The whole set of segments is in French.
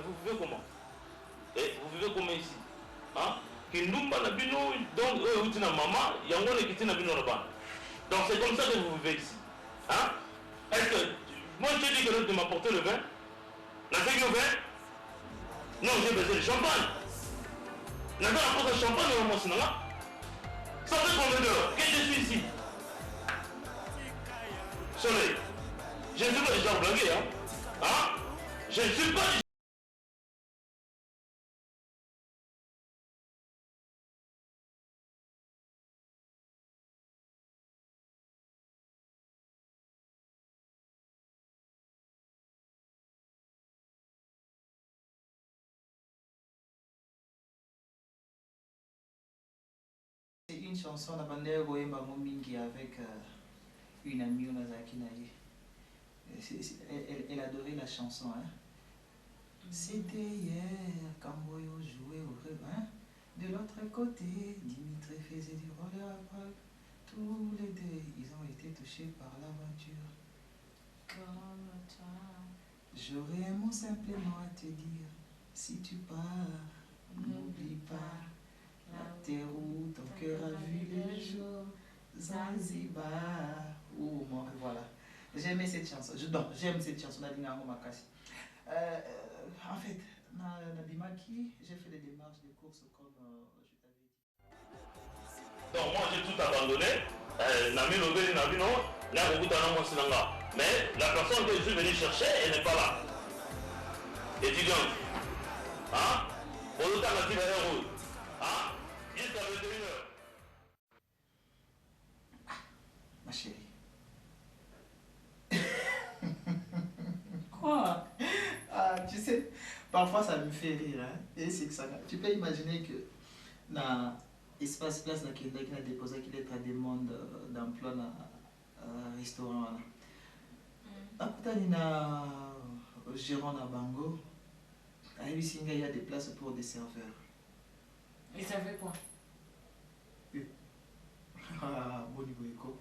vous vivez comment? Et vous vivez comment ici? Hein? Kindumba na bino, donc eux, où tu n'as maman, yango ne quitte na bino là-bas. Donc c'est comme ça que vous vivez ici. Hein? Est-ce que, moi je te dis que l'autre m'a apporté le vin? N'a fait le vin? Non, j'ai besoin de champagne. N'a pas apporté le champagne dans mon cinéma? Ça fait combien d'heures que je suis ici? Soleil, je ne suis pas déjà blagué, hein? Hein? Je ne suis pas déjà... C'est une chanson d'Abandé Goyemba Momingi avec une amie Onazaki Naye. Elle adorait la chanson. Hein? C'était hier, Kamboyo jouait au rêve. Hein? De l'autre côté, Dimitri faisait du roller. Tous les deux, ils ont été touchés par l'aventure. Comme toi. J'aurais un mot simplement à te dire. Si tu pars, n'oublie pas la terre où ton cœur a vu les jours. Zanzibar. Oh, moi, voilà. J'aimais cette chanson. J'aime cette chanson d'Alina Makasi. En fait, dans Bimaki, j'ai fait des démarches de course comme je t'avais dit. Donc moi j'ai tout abandonné. Mais la personne que je suis venu chercher, elle n'est pas là. Étudiante. Hein? Hein? Jusqu'à 21h. Ma chérie. Quoi? Tu sais, parfois ça me fait rire. Hein? Et c'est que ça. Tu peux imaginer que dans l'espace place qui a déposé qu'il est à demande d'emploi dans un restaurant. Après, il y a un gérant à Bango. Il y a des places pour des serveurs. Et ça fait quoi? Ah, bon niveau éco.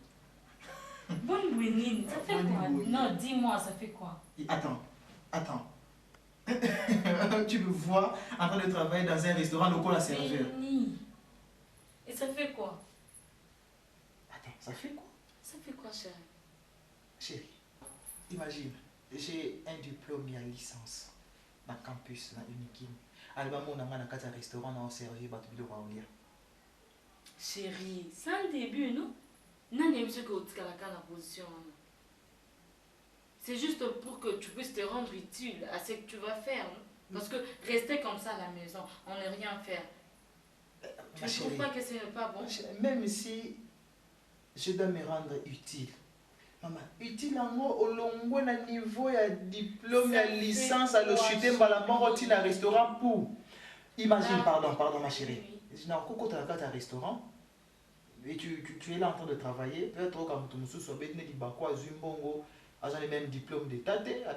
Bonne Gwénine, ça fait quoi? Non, dis-moi, ça fait quoi? Attends. Tu me vois en train de travailler dans un restaurant local à serveur. Et ça fait quoi? Attends, ça fait quoi? Ça fait quoi, chérie? Chérie, imagine, j'ai un diplôme et une licence dans le campus, dans Unikin. Alors, on a un restaurant, on a servi, on a Chérie, c'est un début, non? Non, il y a monsieur qui a la position. C'est juste pour que tu puisses te rendre utile à ce que tu vas faire, non? Parce que rester comme ça à la maison, on ne rien faire. Tu ne trouves pas que ce n'est pas bon? Même si je dois me rendre utile, maman, utile en moi, au long niveau, il y a diplôme, il y a licence, à le chuter, il y a un restaurant pour. Imagine, pardon ma chérie. Je n'ai pas un restaurant. Et tu es là en train de travailler, peut-être comme tu me souviens, tu es là, Zimbongo, j'ai le même diplôme d'état, tu es là,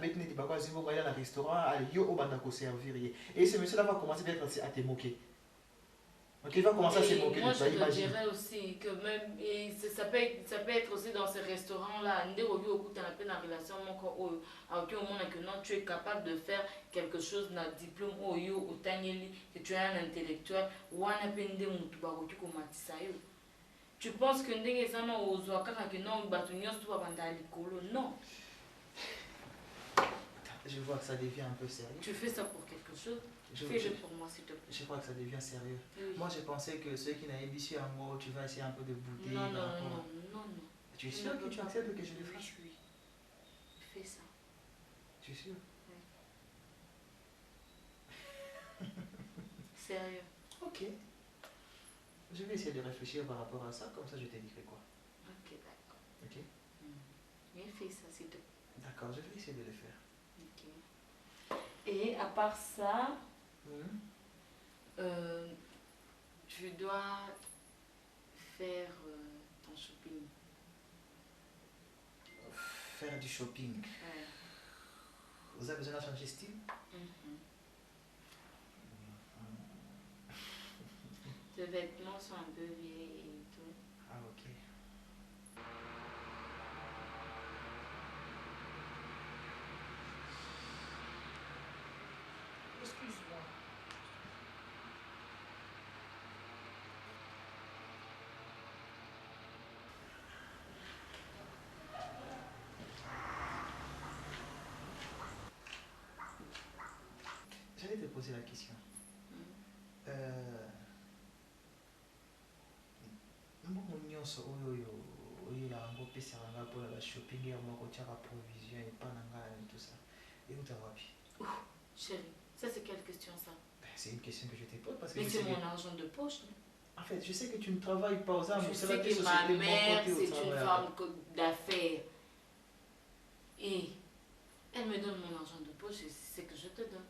Zimbongo, il y a un restaurant, il y a servir. Et ce monsieur-là va commencer à te moquer. Ok, il va commencer à se moquer moi, de toi, je te imagine. dirais aussi que même, et ça peut être aussi dans ces restaurants-là, tu as une relation avec que non, tu es capable de faire quelque chose dans le diplôme, que tu es un intellectuel, ou un tu penses que ndenge zana ozwa kaka que non bato nyonso to babanda likolo non. Je vois que ça devient un peu sérieux. Tu fais ça pour quelque chose? Fais-le pour moi s'il te plaît. Je crois que ça devient sérieux. Oui. Moi je pensais que ceux qui n'avaient pas à moi, tu vas essayer un peu de bouder. Non. Tu es sûr que tu acceptes que je le fasse? Oui. Fais ça. Tu es sûr? Oui. Sérieux. Ok. Je vais essayer de réfléchir par rapport à ça, comme ça je t'indiquerai quoi. Ok, d'accord. Ok. Mais fais ça s'il te plaît. D'accord, je vais essayer de le faire. Ok. Et à part ça, tu dois faire ton shopping. Faire du shopping. Ouais. Vous avez besoin de changer de style? Tes vêtements sont un peu vieilles et tout. Ah ok. poser la question. Mbongo nyonso oyo yango pesaka nga mpona bashopping ya moko tiaka provision epa na ngai tout ça euta wapi? Chérie, ça c'est quelle question ça? C'est une question que je te pose parce que mais c'est mon argent de poche. En fait, je sais que tu ne travailles pas aux armes. Je sais que ma mère, c'est une femme d'affaires. Et elle me donne mon argent de poche et c'est ce que je te donne.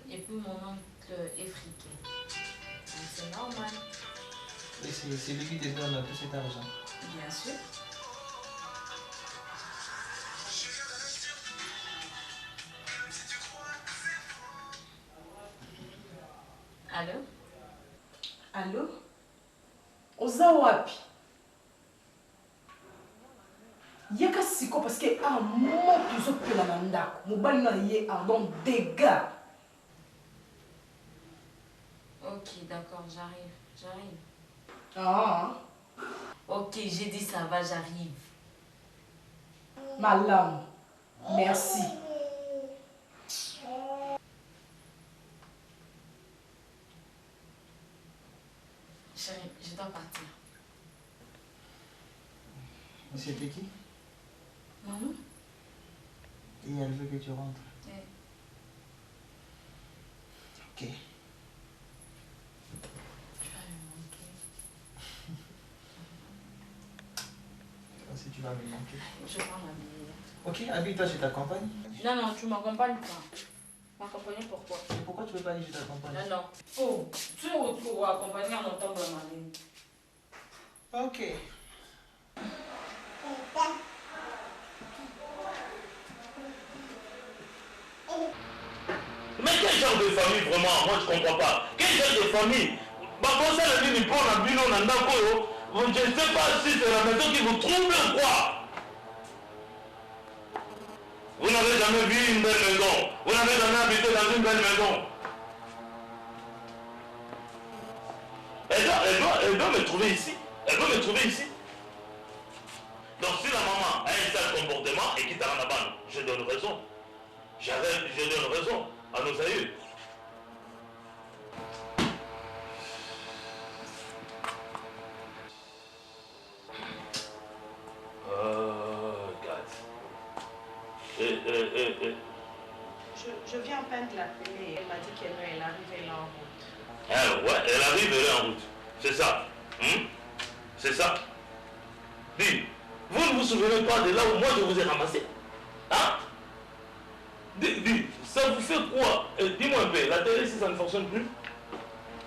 Et puis mon oncle est friqué. C'est normal. Et c'est lui qui te donne tout cet argent? Bien sûr. Allô? Allô? Oza wapi? Yaka siko parce que à moi tu so pela na ndako. Mobali na ye ardon dégâts. Ok, d'accord, j'arrive. Ah. Ok, j'ai dit ça va, j'arrive. Madame, merci. Chérie, je dois partir. C'était qui? Maman? Et elle veut que tu rentres. Oui. Ok. Si tu vas me manquer. Je prends la meilleure. Ok, habille-toi, je t'accompagne. Non, tu m'accompagnes pas. M'accompagner pourquoi? Et pourquoi tu veux pas aller, je t'accompagne? Non. Oh, tu veux accompagner en entendant ma marine. Ok. Mais quel genre de famille vraiment? Moi je comprends pas. Quel genre de famille? Bah pour ça la vie pour la bino nandako yo. Je ne sais pas si c'est la maison qui vous trouble ou quoi. Vous n'avez jamais vu une belle maison. Vous n'avez jamais habité dans une belle maison. Elle doit me trouver ici. Elle doit me trouver ici. Donc si la maman a un tel comportement et quitte à la banne, je donne raison. Je donne raison à nos aïeux. Je viens à peine de l'appeler. Elle m'a dit qu'elle arrivait là en route. Ouais, elle arrive, elle est en route. C'est ça. C'est ça. Dis, vous ne vous souvenez pas de là où moi je vous ai ramassé? Hein? Dis, ça vous fait quoi? Dis-moi un peu, la télé si ça ne fonctionne plus?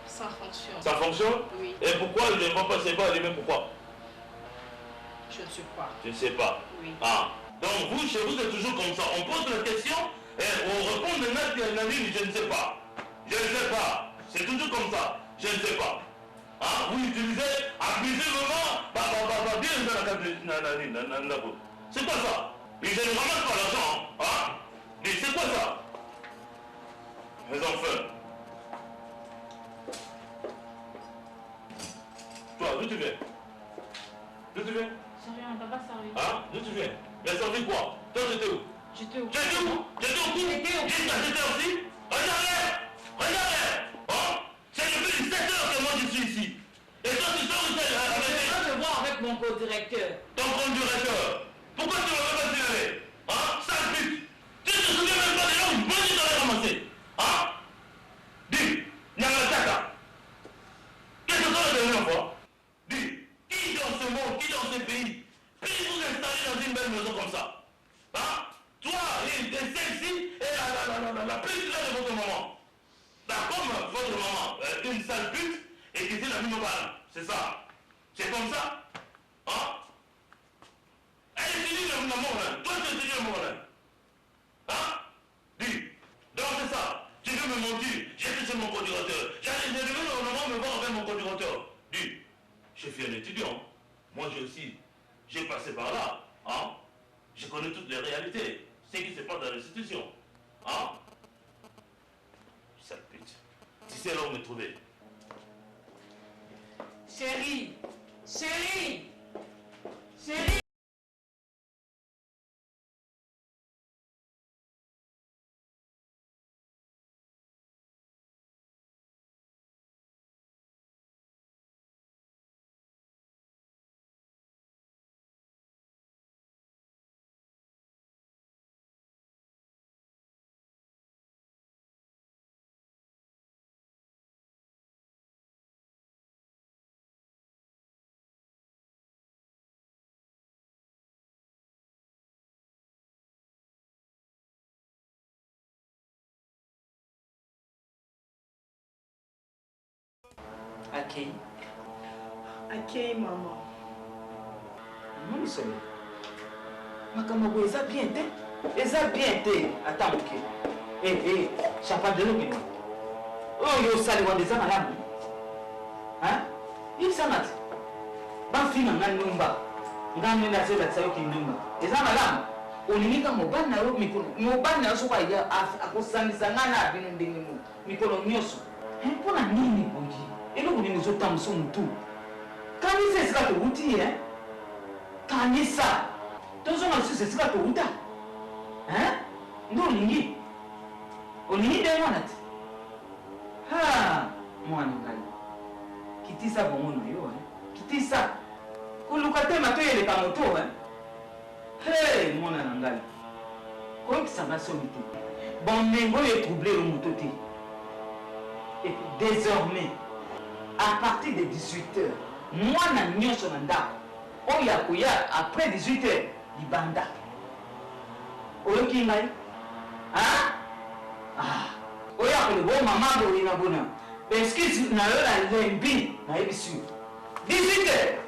Ça fonctionne. Ça fonctionne? Oui. Et pourquoi je ne vois pas, c'est pas allumé, pourquoi? Je ne sais pas. Je ne sais pas. Oui. Ah. Donc vous, chez vous, c'est toujours comme ça. On pose la question et on répond de notre analyse, je ne sais pas. Je ne sais pas. C'est toujours comme ça. Je ne sais pas. Hein? Vous utilisez abusivement, bien dans la carte. C'est quoi ça? Et je ne ramasse pas l'argent. Hein? Mais c'est quoi ça? Mes enfants. Toi, d'où tu viens? D'où tu viens? Chérie, on t'a pas servi. Hein? D'où tu viens? Il a servi quoi? Toi, j'étais où? J'étais où? J'étais où? J'étais au cours? J'étais aussi? Regardez! Regardez! Hein? C'est depuis 17 heures que moi je suis ici. Et toi, tu sors ici avec... Je vais voir avec mon co-directeur. Ton co-directeur. Pourquoi tu ne m'avais pas signalé? Hein? Sale pute! Tu te souviens même pas des gens où je t'avais ramassé? Hein? Dis, Nyangataka. Qu'est-ce que c'est la dernière fois? Dis, qui dans ce monde, qui dans ce pays, puis vous installer dans une belle maison comme ça? Hein? Toi, celle-ci et la petite là de votre maman. Comme votre maman, une sale pute, et qui était la vie normale. C'est ça. C'est comme ça. Hein? Elle est finie le maman là. Toi, tu es fini le maman là. Hein? Dis. Donc c'est ça. Tu veux me mentir. J'étais chez mon co-directeur. J'ai levé normalement me voir avec mon co-directeur. Dis. Je suis un étudiant. Moi j'ai passé par là. Hein? Je connais toutes les réalités. Ce qui se passe dans l'institution. Hein? Sale pute. Tu sais là où me trouver. Chérie, chérie, chérie. Akei. Akei, maman. Non, mais c'est makambo eza bien te. Eza bien te. Attends, ok. Chapa de l'eau, oh, yo sali wa deza malamu. Hein? Il s'en a. Ba fina ngani numba. Ngani na se la tsayo kinumba. Eza malamu. Olinga mobana na yo mikono. Mobana na so kwa ya akosangisa ngana bino ndenge mu. Mikono nyoso. Mpona nini boji? Eloko nini zotamso mutu. Kanisa esika to uti Kanisa. Tozo na sisi esika to uta. Hein? Ndo olingi. Olingi de mwana te. Ha, mwana ngai. Kitisa bongo na yo, Kitisa. Kuluka te mato yeleka moto, Hey, mwana ngai. Ko kisanga somi te. Bon mengo ye troubler le moto te. Et puis désormais, à partir de 18h, mwana nyonso na ndako. Oya koya après 18h, libanda. Oyoki ngai? Hein? Ah. Oya ko le bon maman do ina bona. Parce que na yo la lembi na yebisu. 18h.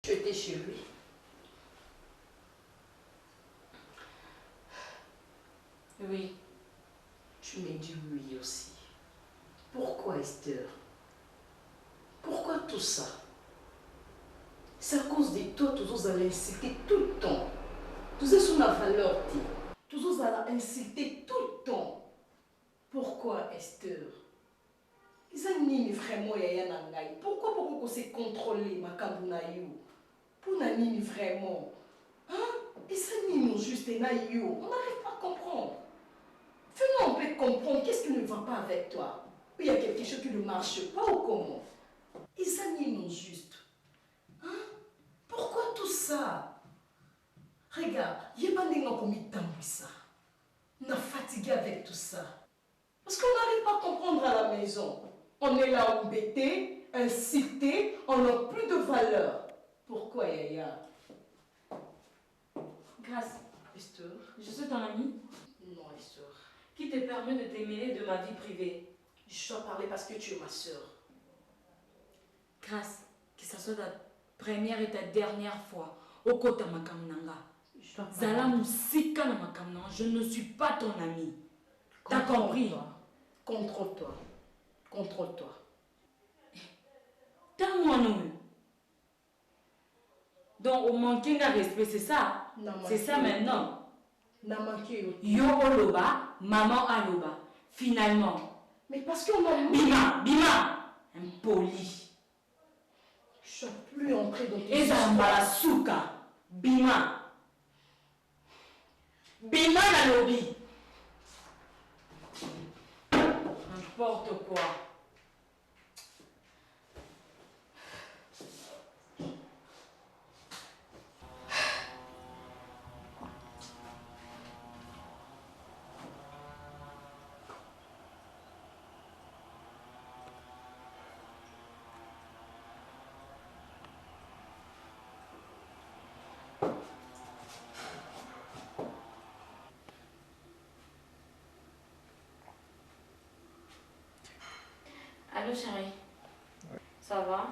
Tu étais chez lui. Oui. Tu me dis oui aussi. Pourquoi Esther? Pourquoi tout ça? C'est à cause de toi, tous allez inciter tout le temps. Tous sur ma valeur, tous allez inciter tout le temps. Pourquoi Esther? Ils ont vraiment yaya nangai. Pourquoi on s'est contrôlé ma kambunayu? Pour nani vraiment? Hein? Ils ont juste et naïo. On n'arrive pas à comprendre. Fais-nous un peu comprendre qu'est-ce qui ne va pas avec toi. Il y a quelque chose qui ne marche pas ou comment? Ils animent juste. Hein? Pourquoi tout ça? Regarde, il n'y a pas de gens qui ont ça. On est fatigué avec tout ça. Parce qu'on n'arrive pas à comprendre à la maison. On est là embêté, incité, on n'a plus de valeur. Pourquoi, Yaya? Grâce, Esther? je suis ton amie. Non, Esther. Qui te permet de te mêler de ma vie privée? Je dois parler parce que tu es ma soeur. Grâce, que ce soit ta première et ta dernière fois au côté de ma kamnanga. Zala musika na ma kamnanga, je ne suis pas ton ami. T'as compris? Contrôle-toi. Contrôle-toi. T'as moi non. Donc au manquer de respect, c'est ça? Non, c'est ça maintenant. n'a manqué. Yo oloba, maman aloba. Finalement. Mais parce qu'on m'a... Bima, impoli. Je ne suis plus entrée dans tes Ezambala souka. Bima na lobby. N'importe quoi. Allô chérie, ça va?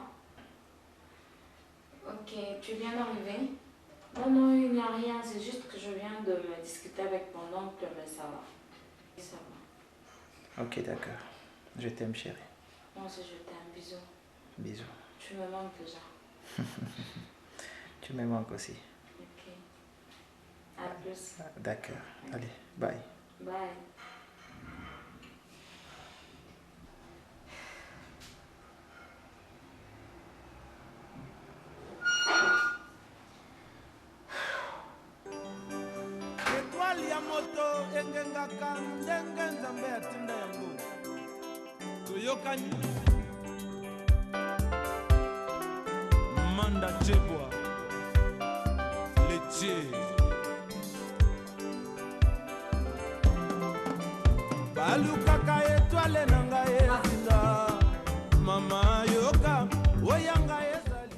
Ok, tu viens d'arriver? Non, il n'y a rien, c'est juste que je viens de me discuter avec mon oncle, mais ça va. Ça va. Ok, d'accord. Je t'aime, chérie. Moi aussi, je t'aime. Bisous. Bisous. Tu me manques déjà. Tu me manques aussi. Ok. À plus. D'accord. Allez, bye. Bye. moto engengaka ndenge nzambe atinda yango toyokani manda jebwa letie balukaka etwale na ngai ezinga mama yoka oyanga ezali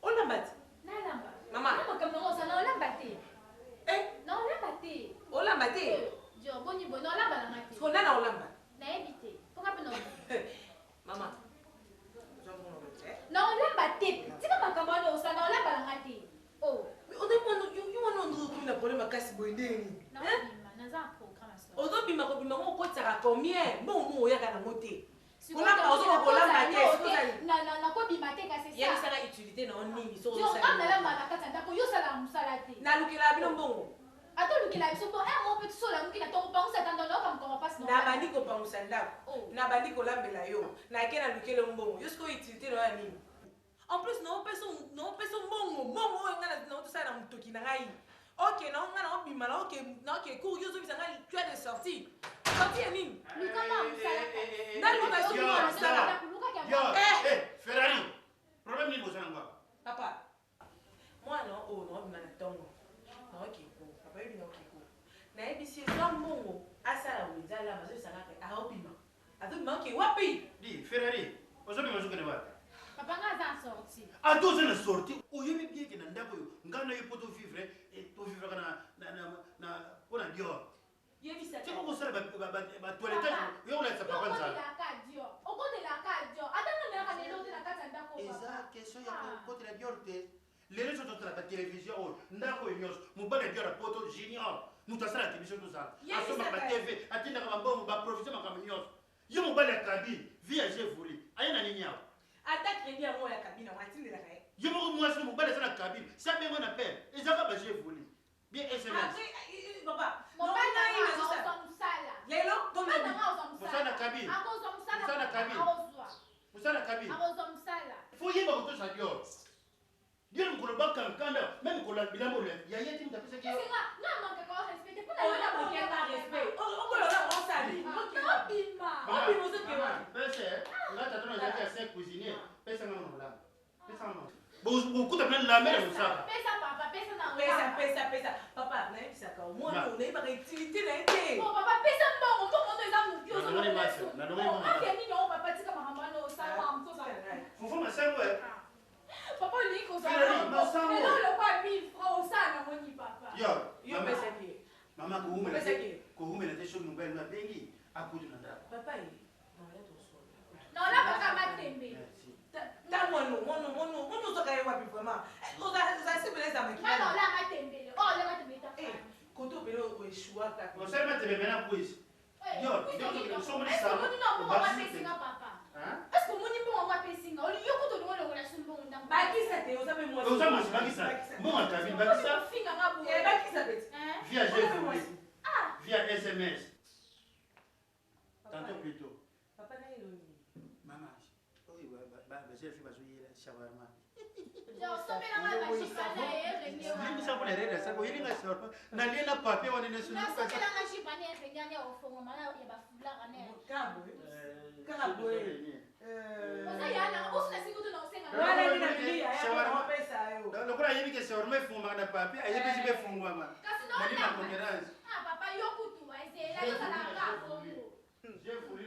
olambati nalamba mama makambo yango osana olamba te na olamba te olamba te dio boni boni olabalanga te so nana olamba nayebi te mpoka mpe na mama na olamba te tika makambo wana osana olabalanga te yo wana ondrokomi na problème makasi boye ndeni naobima naza na programme ya soir ozobima kobima ngo okotisaka combien mbongo oyaka nango te nakobima te kasi yebisaka utilité na yo nini nalamba na kati ya ndako yosala mosala te nalukela bino mbongo ata olukela biso mpo mo mpe tosolamuki na ntongo pangisa tanda nayoka mokoma mpasi nabandi kopangusa ndako nabandi kolambela yo nake nalukele mbongo yo sikoyo utilité na yo ya nini en plus naopesa mbongo oyo ngai naotosala na motoki na ngai ok naonga naobima naoke cour yo ozobisa ngai tu as de sortie sortie ya nini Ferrari problème nini bozana ngwa papa mwana oyo naobima na ntongo naoke cour papa yebi naoke cour nayebisi ezwa mbongo asala wenza lama azobisangaka aobima azobima oke wapi di Ferrari ozobima zokende wapi papa nga aza en sorti ado oza na sorti oyebi bieke na ndako oyo ngai na ye mpo tovivre tovivraka mpo na dior tiko kosala batoilette yo olakisa papa nzala eza question ya kokotela dior te lelo so totalaka télévision oyo ndako oyo nyonso mobali ya dior apoto junior moto asalaka télévision tozala asomaka batv atindaka bambongo baprofise makambo nyonso yo mobali ya kabine vi ya jevoli aye na nini awa ata crédit yango ya kabine yango atindelaka ye yo moko mwasi mobali aza na kabine si abengo na pere ezaka bajevoli bien sms papa lelo mosala kabine mosala kabine fo yeba kotosa dior dior mokolo bakankanda me mokolo bilamba oyo yaye ti moto apesaki yo pese nga tata nazalaki ya cinq cuisinier pesanga na molamba pesanga bokuta mpe lamele mosaka pesa papa nayebisaka omwana onayebaka utilité na ye te fofo masango yo pesaki mama kohumela te soki mobali no abengi akuti na ndako papa ye mwana ozoka ye wapi vraimen ozasebeleza makila koto obele oeshuaka osalema tebe mena kwisi bakisa te oza mpe mwasi oza mwasi bakisa mbongo tabi bakisa via GFOD via SMS tantôt plutôt maman oui bah j'ai fait bazoyela shawarma ça pour les règles ça pour il nga shawarma na lela papier wana ne sunu ka lokora yebi ke shawarma ifungwa na papier ayebi zibe fungwa ma nani na concurrence papa yokutu ezela yozala ngafo j'ai fourri.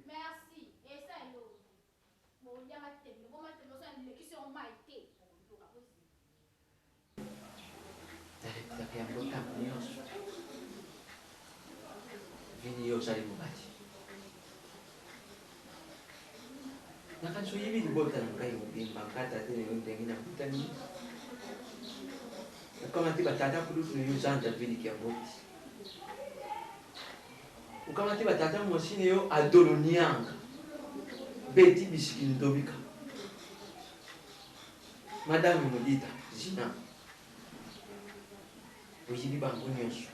merci et ça lo bon ya matendo bon matendo ça ne qui sont maïté tapi anggota nios video sari mubati nakan so yibi bota ng kayo bimbangkata tini yung tingin ang butani ukamati batata kudu yung santa vini kia boti ukamati batata mwasine yo adolonianga beti bisikin dobika madame mudita zina oyibi bango nyonso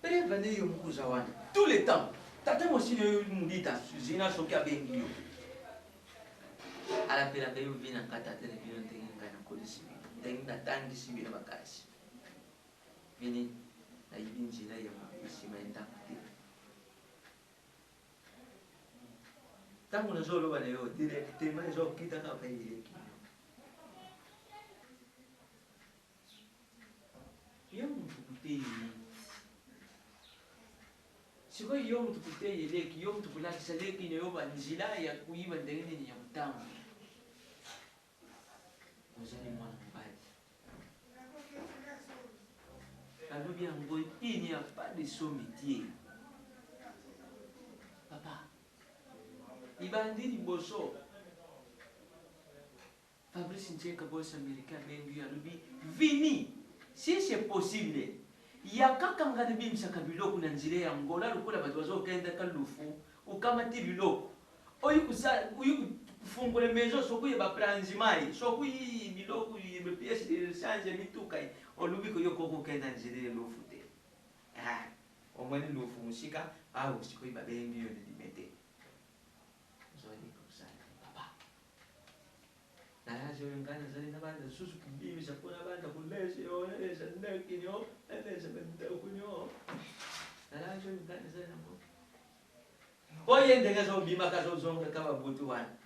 prevane yo mokuza wana tout le temps tata mwasine yo mudita zina soki abengi yo alapelaka yo vi na nkata tene bino ndenge ngai nakolisi bino ndenge natangisi bino makasi vini nayibi nzela ya nsima endako te ntango nazoloba na yo directement ezokitaka pa eleki yo mutu kuteyini sikoyo yo mutu kuteya eleki yo mutu kulakisa leki na yo banzela ya kuyiba ndenge nini ya motango ozali mwana mobali alobi yango il n'y a pas de saut métier papa ibandi liboso Fabrice Ntieka boss américain bengi alobi vini si c'est possible yaka ngana bimisaka biloko na nzile ya ngola lokola bato bazokenda kalufu ukamati biloko oyi kufungula mezo sokuye bapranzimai sokuyi biloko yibe pièce de change mituka olubi ko yoko kokenda nzile lofu te omwene lofu musika au sikoyi babengi yo limete zoli kusana papa nalazo ngana zali nabanda susu kubimisa kuna banda kulese yo elesa ndekini yo elesa benda kunyo nalazo ngana zali nabo oye ndenga zo bima kazo zonga kama butu wana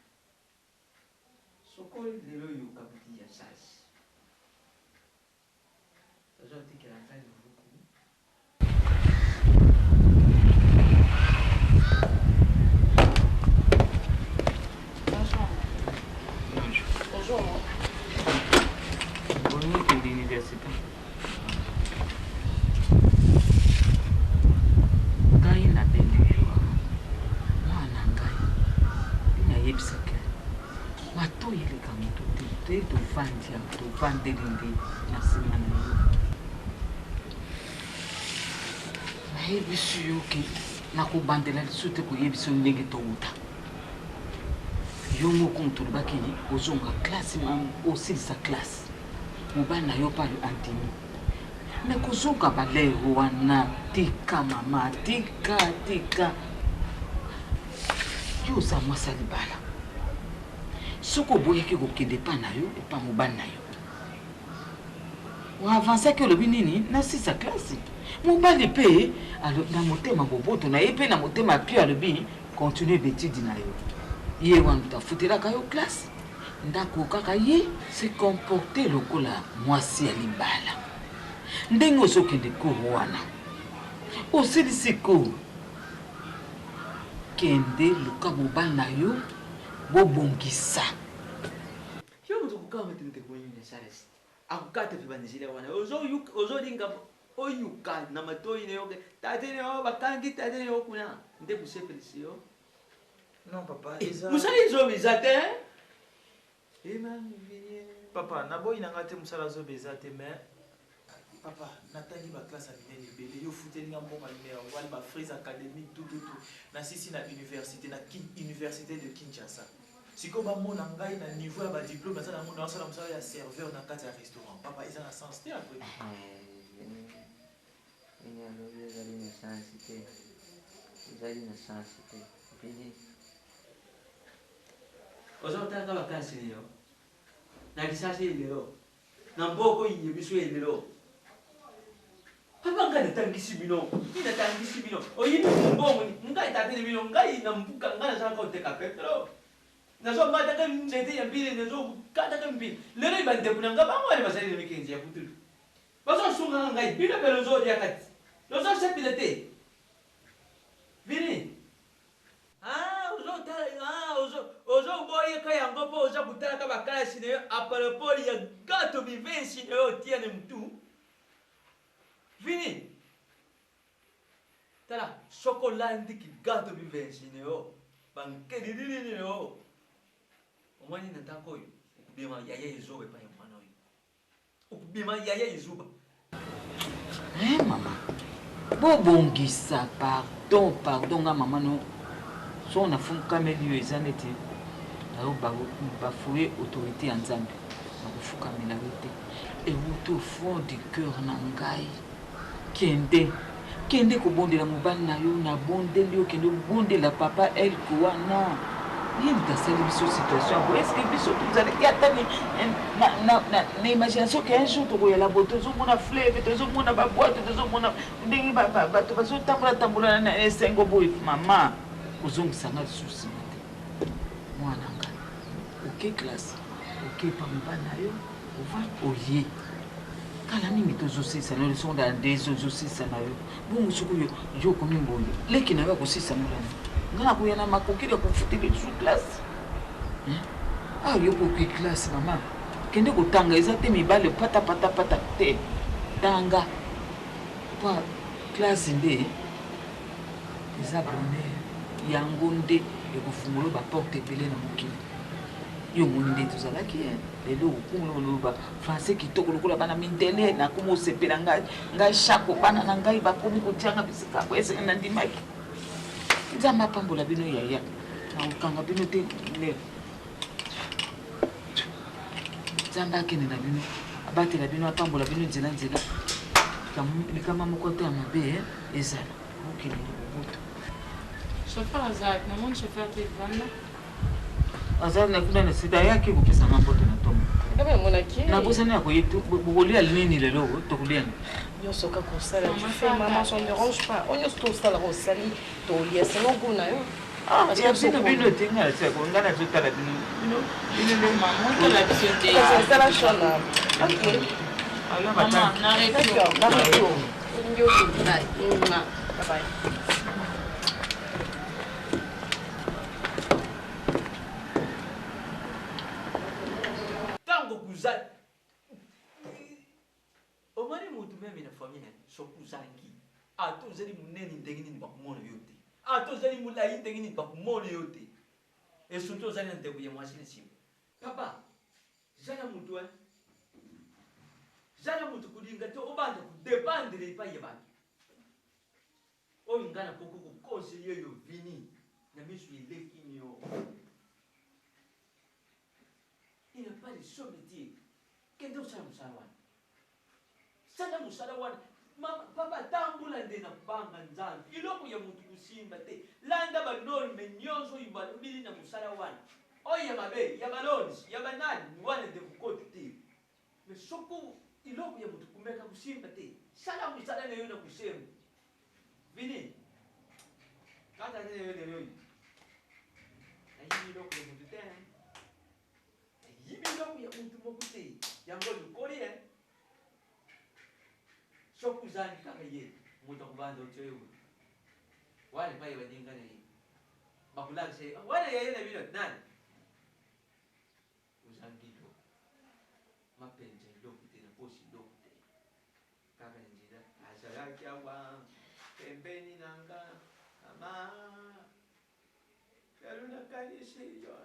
sokoli lelo yuka buti ya sasi tazo tikela ngani vuku Bonjour. Bonjour à l'université. Ngai na bendiwa. Mwana ngai. Nayebisaka. Matoyeleka moto te tovandi lindi na nsima na yo. Nayebisi yo ke nakobandela lisu te koyebisa ndenge touta. Yo moko moto olobaki ozonga klase osilisa klase mobali na yo palo antimi me kozonga balero wana tika mama tika yo oza mwasi libala soki oboyaki kokende epa na yo epa mobali na yo oavansaki olobi nini nasilisa klase mobali mpe na motema boboto na ye mpe na motema pio alobi continue betudi na yo ye wana tafutelaka yo classe ndako kaka ye se comporter lokola mwasi ya libala ndenge ozokende koro wana osilisi koro kende luka mobali na yo bobongisa yo moto kokama tente koyina sales akokata mpe banzela wana ozolinga oyuka na matoyi na yo tate na yo bakangi tate na yo kuna nde kusepelisi yo. Non, papa. Musali zo bizate. Papa, naboyi nangate musala zo bizate mais papa, natangi ba classe amine libele yo futelinga mbonga numéro 1 ba Frise académique tout. Na sisi na université de Kinshasa. sikoyo bamona ngai na niveau ya badiplôme aza nango naosala mosala ya serveur na kati ya restaurant papa eza na sens te après ini alobi ezali na chance te ezali na chance te vini ozotalaka bakasi lelo na lisasi elelo na mboko iye biso elelo papa ngai natangisi bino natangisi bino oyibi mbongo ngai tateli bino ngai na mbuka ngai nazalaka oteka petro nazomataka nzete ya mbili nazokataka mbili lelo bandeko na nga bango wale bazali na mikenzi ya putulu bazosungaka ngai bino mpe lozolia kati lozosepila te vini ozoboyeka yango mpo oza kutalaka bakalasi na yo aparapoli ya gato bivensi na yo otia na mutu vini tala soko olandiki gato bivensi na yo bankelililini na yo omwani na ntango oyo okubima yaya ezoba epai ya mwana oyo okubima yaya ezoba mama bobongisa pardon nga mama no so nafukameli yo eza neti nayo bafuye autorité ya nzambe nakofukamela yo te ewuti au fond du cœur na ngai kende kobondela mobali na yo nabondeli yo kende obondela papa elke wana ye moto asali biso situation boye eske biso tozalaki ata na imagination ke un jour tokoyala boye tozomona fleuve tozomona babwate tozomona ndenge bato bazotambola na esengo boye mama ozongisanga lisusi na te mwana nga oke classe oke pa mobali na yo ova oye kala mingi tozosisa na yo lesongo ya ndezi ozosisa na yo bongo soki yo okomi boye leki na yo akosisa molani nga nakoya na makokeli ya kofutela lisu classe yo koke classe mama kende kotanga eza te mibale patapatapata te tanga pa classe nde eza bonheur yango nde ekofungola baporte ebele na mokili yo moni nde tozalaki lelo okumula oloba français kitoko lokola bana mindele nakomi osepela ngai shako bana na ngai bakomi kotianga bisika boyesenge na ndimaki nzambe apambola bino yaya nakokanga bino te lelo nzambe akende na bino abatela bino apambola bino nzela likama moko te ya mabe ezala okende liboboto chauffeur azalaki namoni chauffeur te vanda azali nakuna na sida ayaki kopesa mamboto na ntongo nabosani ya koye bokolia nini lelo tokoliana nyonso kaka osala tu fais maman ça ne dérange pas o nyonso tosalaka osali tolia sino mpona yo bino bino te nga naseko nga nazotala bino mamotala biso te osala shona ok d'accord na retour olingi okenda bye omani mutu meme na famille soki ozangi ata ozali monene ndenge nini bakomona yo te ata ozali molai ndenge nini bakomona yo te esurtout ozali na ndeko ya mwasi na nsima papa zala mutu zala mutu kolinga te obanda kodepandele epai ya bato oyo ngai nakoki kokonseye yo vini na miso elekini yo il n'a pas de son métier kende osala mosala wana sala mosala wana papa tambola nde na kubanga nzambe iloko ya mutu kusimba te landa banorme nyonso oyo balobili na mosala wana oyo ya mabe ya balonzi ya banani wana nde kukoti te me soko iloko ya mutu kumeka kusimba te sala mosala na yo na kusemba vini kata na yo lelo oyo nayibi iloko ya mutu te yibiloko ya mutu moko te yango likoli soki uzangi kaka ye mutu akubanda otyo yo wale pai baninga na ye bakulakisa wana yaye na bino nani uzangi iloko mapenza iloko te na posi iloko te kaka na nzela azalaki awa pembeni nanga ama yalunakanisi yo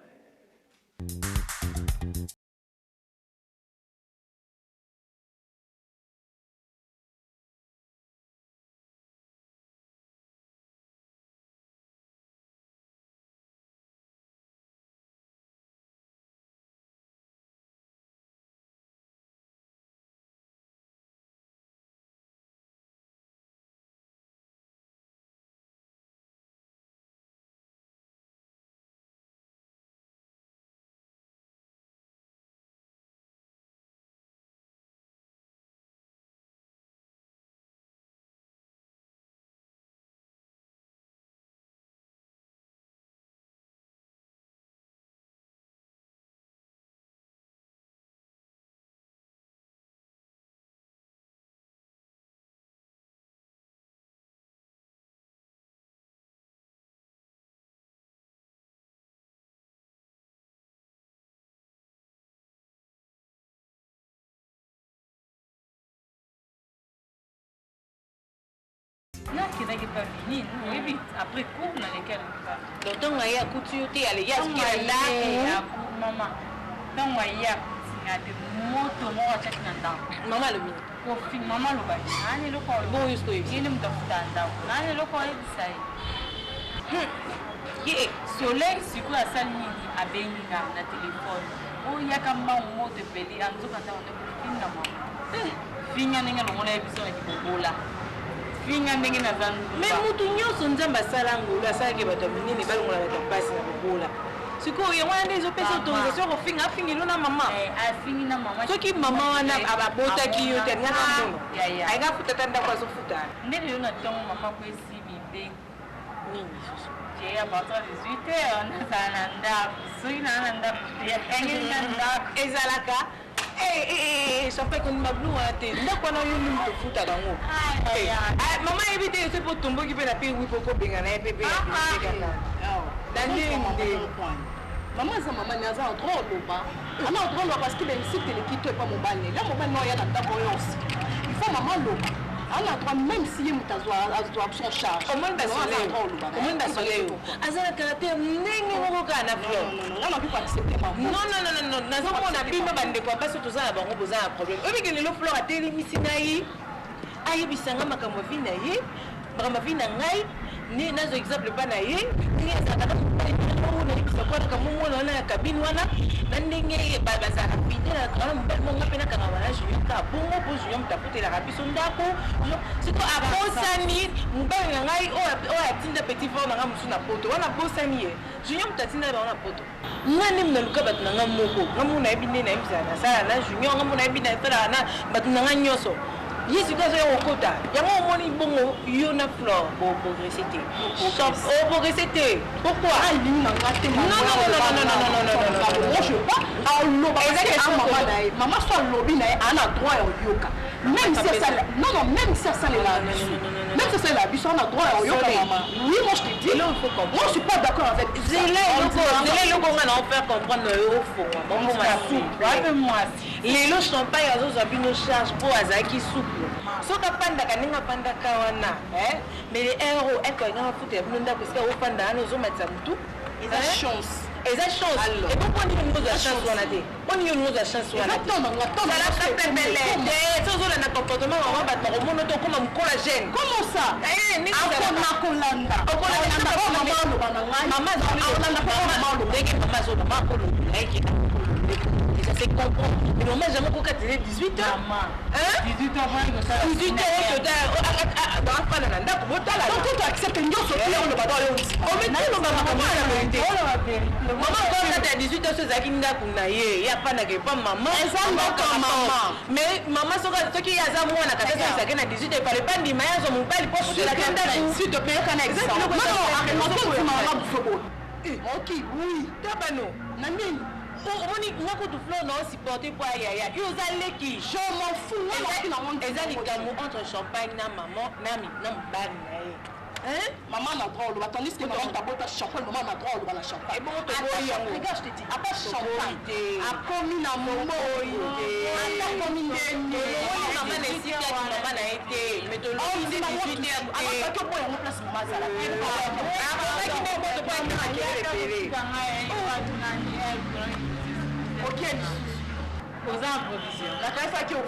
qui n'a pas fini. Oui, après cours, dans lesquels donc tant qu'il y a couture, il y a les gars qui sont là. Maman, donc il y a des motos, moi, je suis là. Maman, le mien. Au fin, maman, le bail. Nani le corps. Bon, juste oui. Il me donne ça. Nani le corps est ça. Soleil, c'est quoi ça, ni à Benina, na téléphone. Oh, il y a comme un mot de pédé, en tout cas, on est pour finir, maman. Finir, on a besoin de bola. Finir, on a besoin. Mais Moutounio, son jamba salango, la salle qui va terminer, les ballons à la passe na bola. C'est quoi, il y a des autorisations au fin, à finir, on a maman. À finir, maman. Ce qui maman a la bota qui est dernière à mon. Ya. Aïe, faut t'attendre à son foutage. N'est le temps, maman, peut s'y vivre. J'ai à partir de 18h, on a un andap, et Zalaka. Ça fait qu'on m'a blou à tes. Donc, on a eu une foot à l'angle. Maman, évitez, c'est pour tomber qui peut la paix, oui, pour qu'on baigne un bébé. Maman, ça maman, il y a un drôle au bas. On a un drôle parce qu'il incite les quittes pas mon balai. Là, mon balai, il y a un aussi. Il faut maman l'eau. On a droit même si il y a son charge. Au moins d'assoler. Au moins d'assoler. Azala caractère, n'est-ce pas un fleur. Non, on a pu pas accepter maman. Non. Nous avons un abîme, on ne pas surtout ça, on a besoin d'un problème. Oui, mais le fleur a télé, misinaï. Aïe, bisanga, ma camavina, bramavina, naï. Ni nazo exemple pas naïe. Ni azala. Sakwata kama mwana na kabini wana nandenge baza rapide na mbelmonga pena kana wana juka bongo bo juyo mtapote la rabiso ndako siko abosani mbele ngai o atinda petit fort na ngamusu na poto wana bosani ye juyo mtatinda ba na poto ngani mna luka bat na ngamoko ngamuna ebine na imzana sala na juyo ngamuna ebine sala na bat na nganyoso Yesu kazo ya okota yango moni bongo yo na fleur bo progresser te progresser te pourquoi non moi je pas à loba maman soit lobby na ana droit ya yoka même si ça même si ça les même si c'est la biche on a droit à yoka maman oui moi je te dis là il faut comprendre moi je suis pas d'accord avec le logo on a faire comprendre au fond moi les lots champagne azo zabino charge pour azaki souple soka panda kaninga panda kawana mais les héros est que ngana futé bunda parce que au panda ano zo matsa mutu ils a chance et pourquoi on dit nous a chance wana te on dit nous a chance wana ça la fait belle et ça zo na comportement on va battre au monde to comme un collagène comment ça ni ça kolanda maman zo na ko ça c'est comprendre. Mais maman, jamais qu'on a 18 ans. Maman. 18 ans, 18 ans, dans la fin de l'année, donc tu acceptes une chose, on le va dans le haut. On met tout le maman, quand tu as 18 ans, c'est ça qui n'a pas il n'y a pas de maman. Mais maman, ce qui est à ça, moi, on a 14 ans, ça qui a 18 ans, il ne fallait pas dire, mais ils ont pas le poste de la candidate. S'il te plaît, un exemple. Ok, oui. Tabano. Namine. On a tout flot non supporté pour yaya. Yo zaleki. Je m'en fous. Ezali kamu entre champagne na maman na mbani na ye. Hein? Maman a droit au tandis que maman t'a beau champagne, maman a droit au champagne. Et bon te regarde, je te dis, à pas champagne. À commune à momo. À commune de maman n'est si bien que maman a été. Mais te le dis à pas que pour une place maman ça la. Ah, qui n'est pas de pas de ok. Aux improvisations. La caisse qui est aux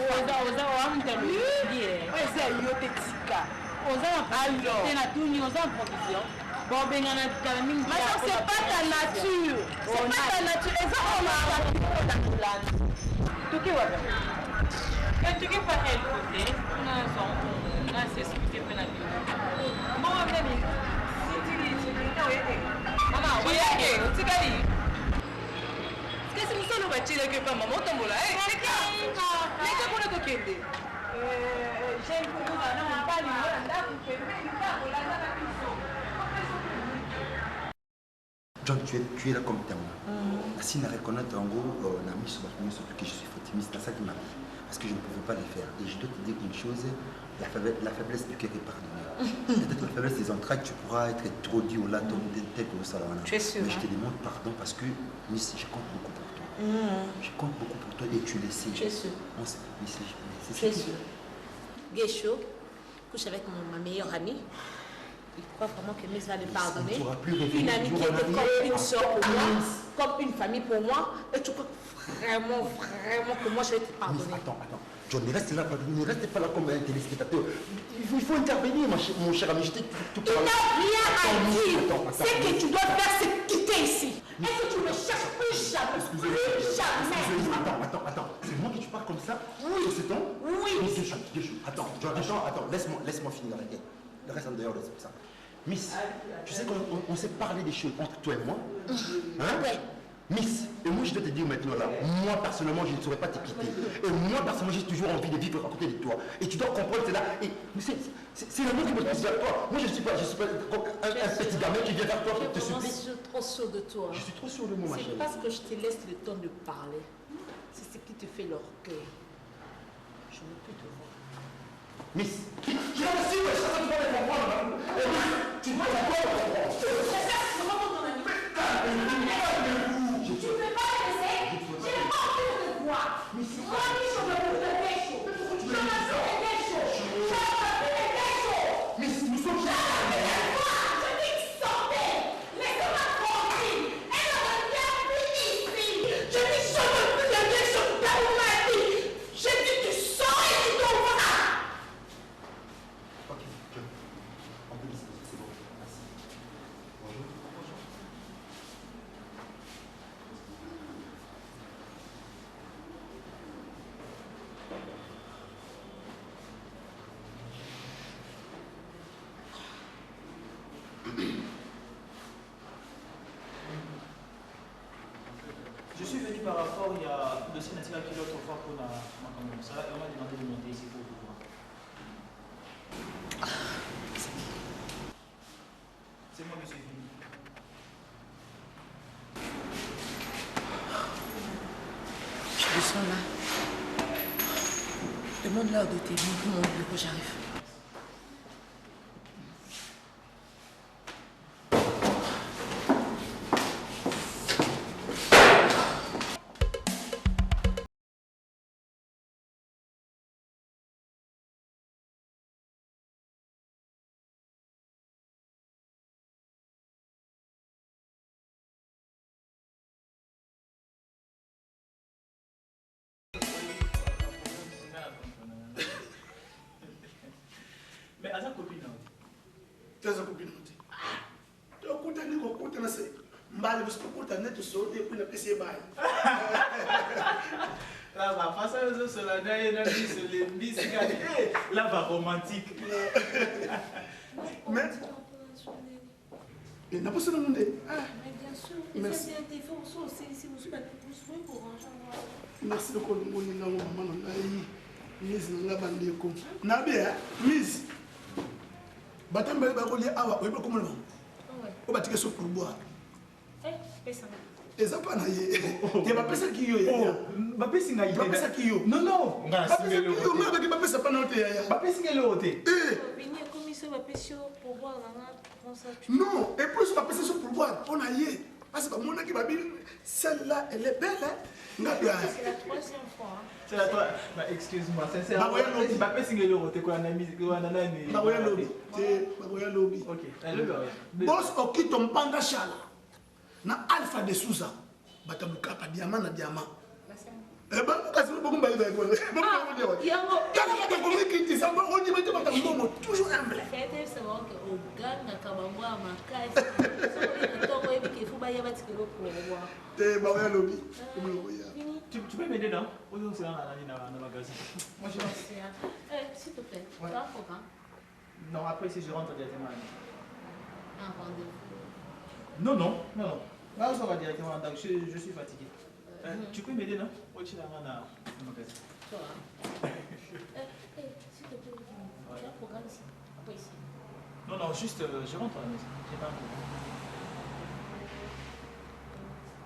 c'est yotetika. Alors, bon, ben, on a quand même une. Mais ça, c'est pas ta nature. C'est pas ta nature. Et ça, on a tout qui va bien. Quand tu es pas quel côté, on a s'expliqué pour la vie. Bon, on a dit, si tu dis, maman, oui, ok, tu as dit. Qu'est-ce que c'est le bâti là que pas maman tombe là? Les gars, qu'on a coquillé. J'ai une coupe à pas John, tu es là comme témoin. Si je reconnais en gros, on a mis sur que je suis fatimiste, c'est ça qui m'a dit. Parce que je ne pouvais pas le faire. Et je dois te dire une chose, la faiblesse du cœur est pardonnée. Peut-être la faiblesse des entrailles, tu pourras être trop dit au laton tel que au salon. Tu es sûr. Mais je te demande pardon parce que Miss, je compte beaucoup pour toi. Je compte beaucoup pour toi et tu le sais. Tu es sûr. C'est tu es sûr. Guécho, couche avec ma meilleure amie. Il croit vraiment que Miss va me pardonner. Une amie qui était comme une soeur pour moi, comme une famille pour moi. Et tu crois vraiment que moi je vais te pardonner. Attends. John, ne reste pas là comme un téléspectateur. Il faut intervenir, mon cher ami. Il n'a rien à dire. Ce que tu dois faire, c'est quitter ici. Et que tu ne me cherches plus jamais. Plus jamais. Attends. C'est moi qui tu parles comme ça? Oui. C'est ton? Oui. Attends, laisse-moi finir la guerre. Le reste en dehors de ça. Miss, tu sais qu'on s'est parlé des choses entre toi et moi. Hein? Ouais. Miss, et moi je dois te dire maintenant là, moi personnellement je ne saurais pas te quitter. Et moi personnellement j'ai toujours envie de vivre à côté de toi. Et tu dois comprendre cela. Et c'est l'amour qui me pousse vers toi. Moi je ne suis pas un petit gamin qui vient vers toi pour te supplier. Je suis trop sûre de toi. Je suis trop sûre de moi, ma chérie. C'est parce que je te laisse le temps de parler. C'est ce qui te fait l'orgueil. Je ne veux plus te voir. Miss, tu vas aussi, ouais, ça tu vas me comprendre. Tu dois comprendre. Tu ne peux pas le laisser. Je n'ai pas envie de te voir. Moi, je veux plus de pécho. Je veux plus de pécho. Mais nous sommes je dis sortez. Laissez-moi tranquille. Elle ne revient plus ici. Je dis je ne veux plus de pécho. Dans ma vie. Je dis tu sors et tu t'en vas. Ok, on peut discuter, c'est bon. Merci. Bonjour. Je suis venu par rapport, il y a le sénateur qui l'autre fois qu'on a comme ça, et on m'a demandé de monter ici pour vous voir. C'est moi, monsieur Fini. Je descends là. Demande l'heure de tes mains pour mon bureau, j'arrive. Mais à ta copine, tu as une copine. Tu as une copine. Tu as mbali busikukuta netu sote kuna pesa bayi. Là va passer aux cela d'ailleurs dans les bis là va romantique. Mais n'a pas besoin de demander. Bien sûr. Merci. Merci de quoi nous on est maman on a mise na bandeko. Na bien mise. Batambe ba ko li awa ko ko mo. O ba tike so pour boire. Pesa. Eza pa na ye. Te ba pesa ki yo ya. Ba pesa ngai. Ba pesa ki yo. Non. Ba pesa ki yo nga ba pesa pa na hote ya. Ba pesa ngai le hote. Venir comme ça va pêcher pour boire là comment ça. Non, et plus ba pesa so pour boire on a ye. Parce que mon qui va bien celle-là elle est belle hein. C'est la troisième fois. C'est la toi. Bah excuse-moi, sincèrement. Ba pesa ngai le hote ko na musique ko na nani. Ba boya lobby. Ba boya lobby. OK. Elle le boss okito mpanga shala. Na Alpha de Souza batabuka pa diamant na diamant. Eh ben kasi beaucoup ba ba ko. Yango. Yango ko miki samba oni mete batabuka toujours humble. C'était c'est bon que au gang akabangwa makasi. So to ko ebi ke fu ba ya batikelo pour voir. Te ba ya lobby. Tu peux m'aider non? Ou c'est dans la magasin. Moi je vais. S'il te plaît. Tu as un programme? Non, après si je rentre directement. Un rendez-vous. Non. Là, on va directement. Donc, je suis fatigué. Tu peux m'aider, non? Oui, tu l'as dans le magasin. Toi. S'il te plaît, tu as un programme ici. Pas ici. Non, juste, je rentre à la maison. J'ai pas un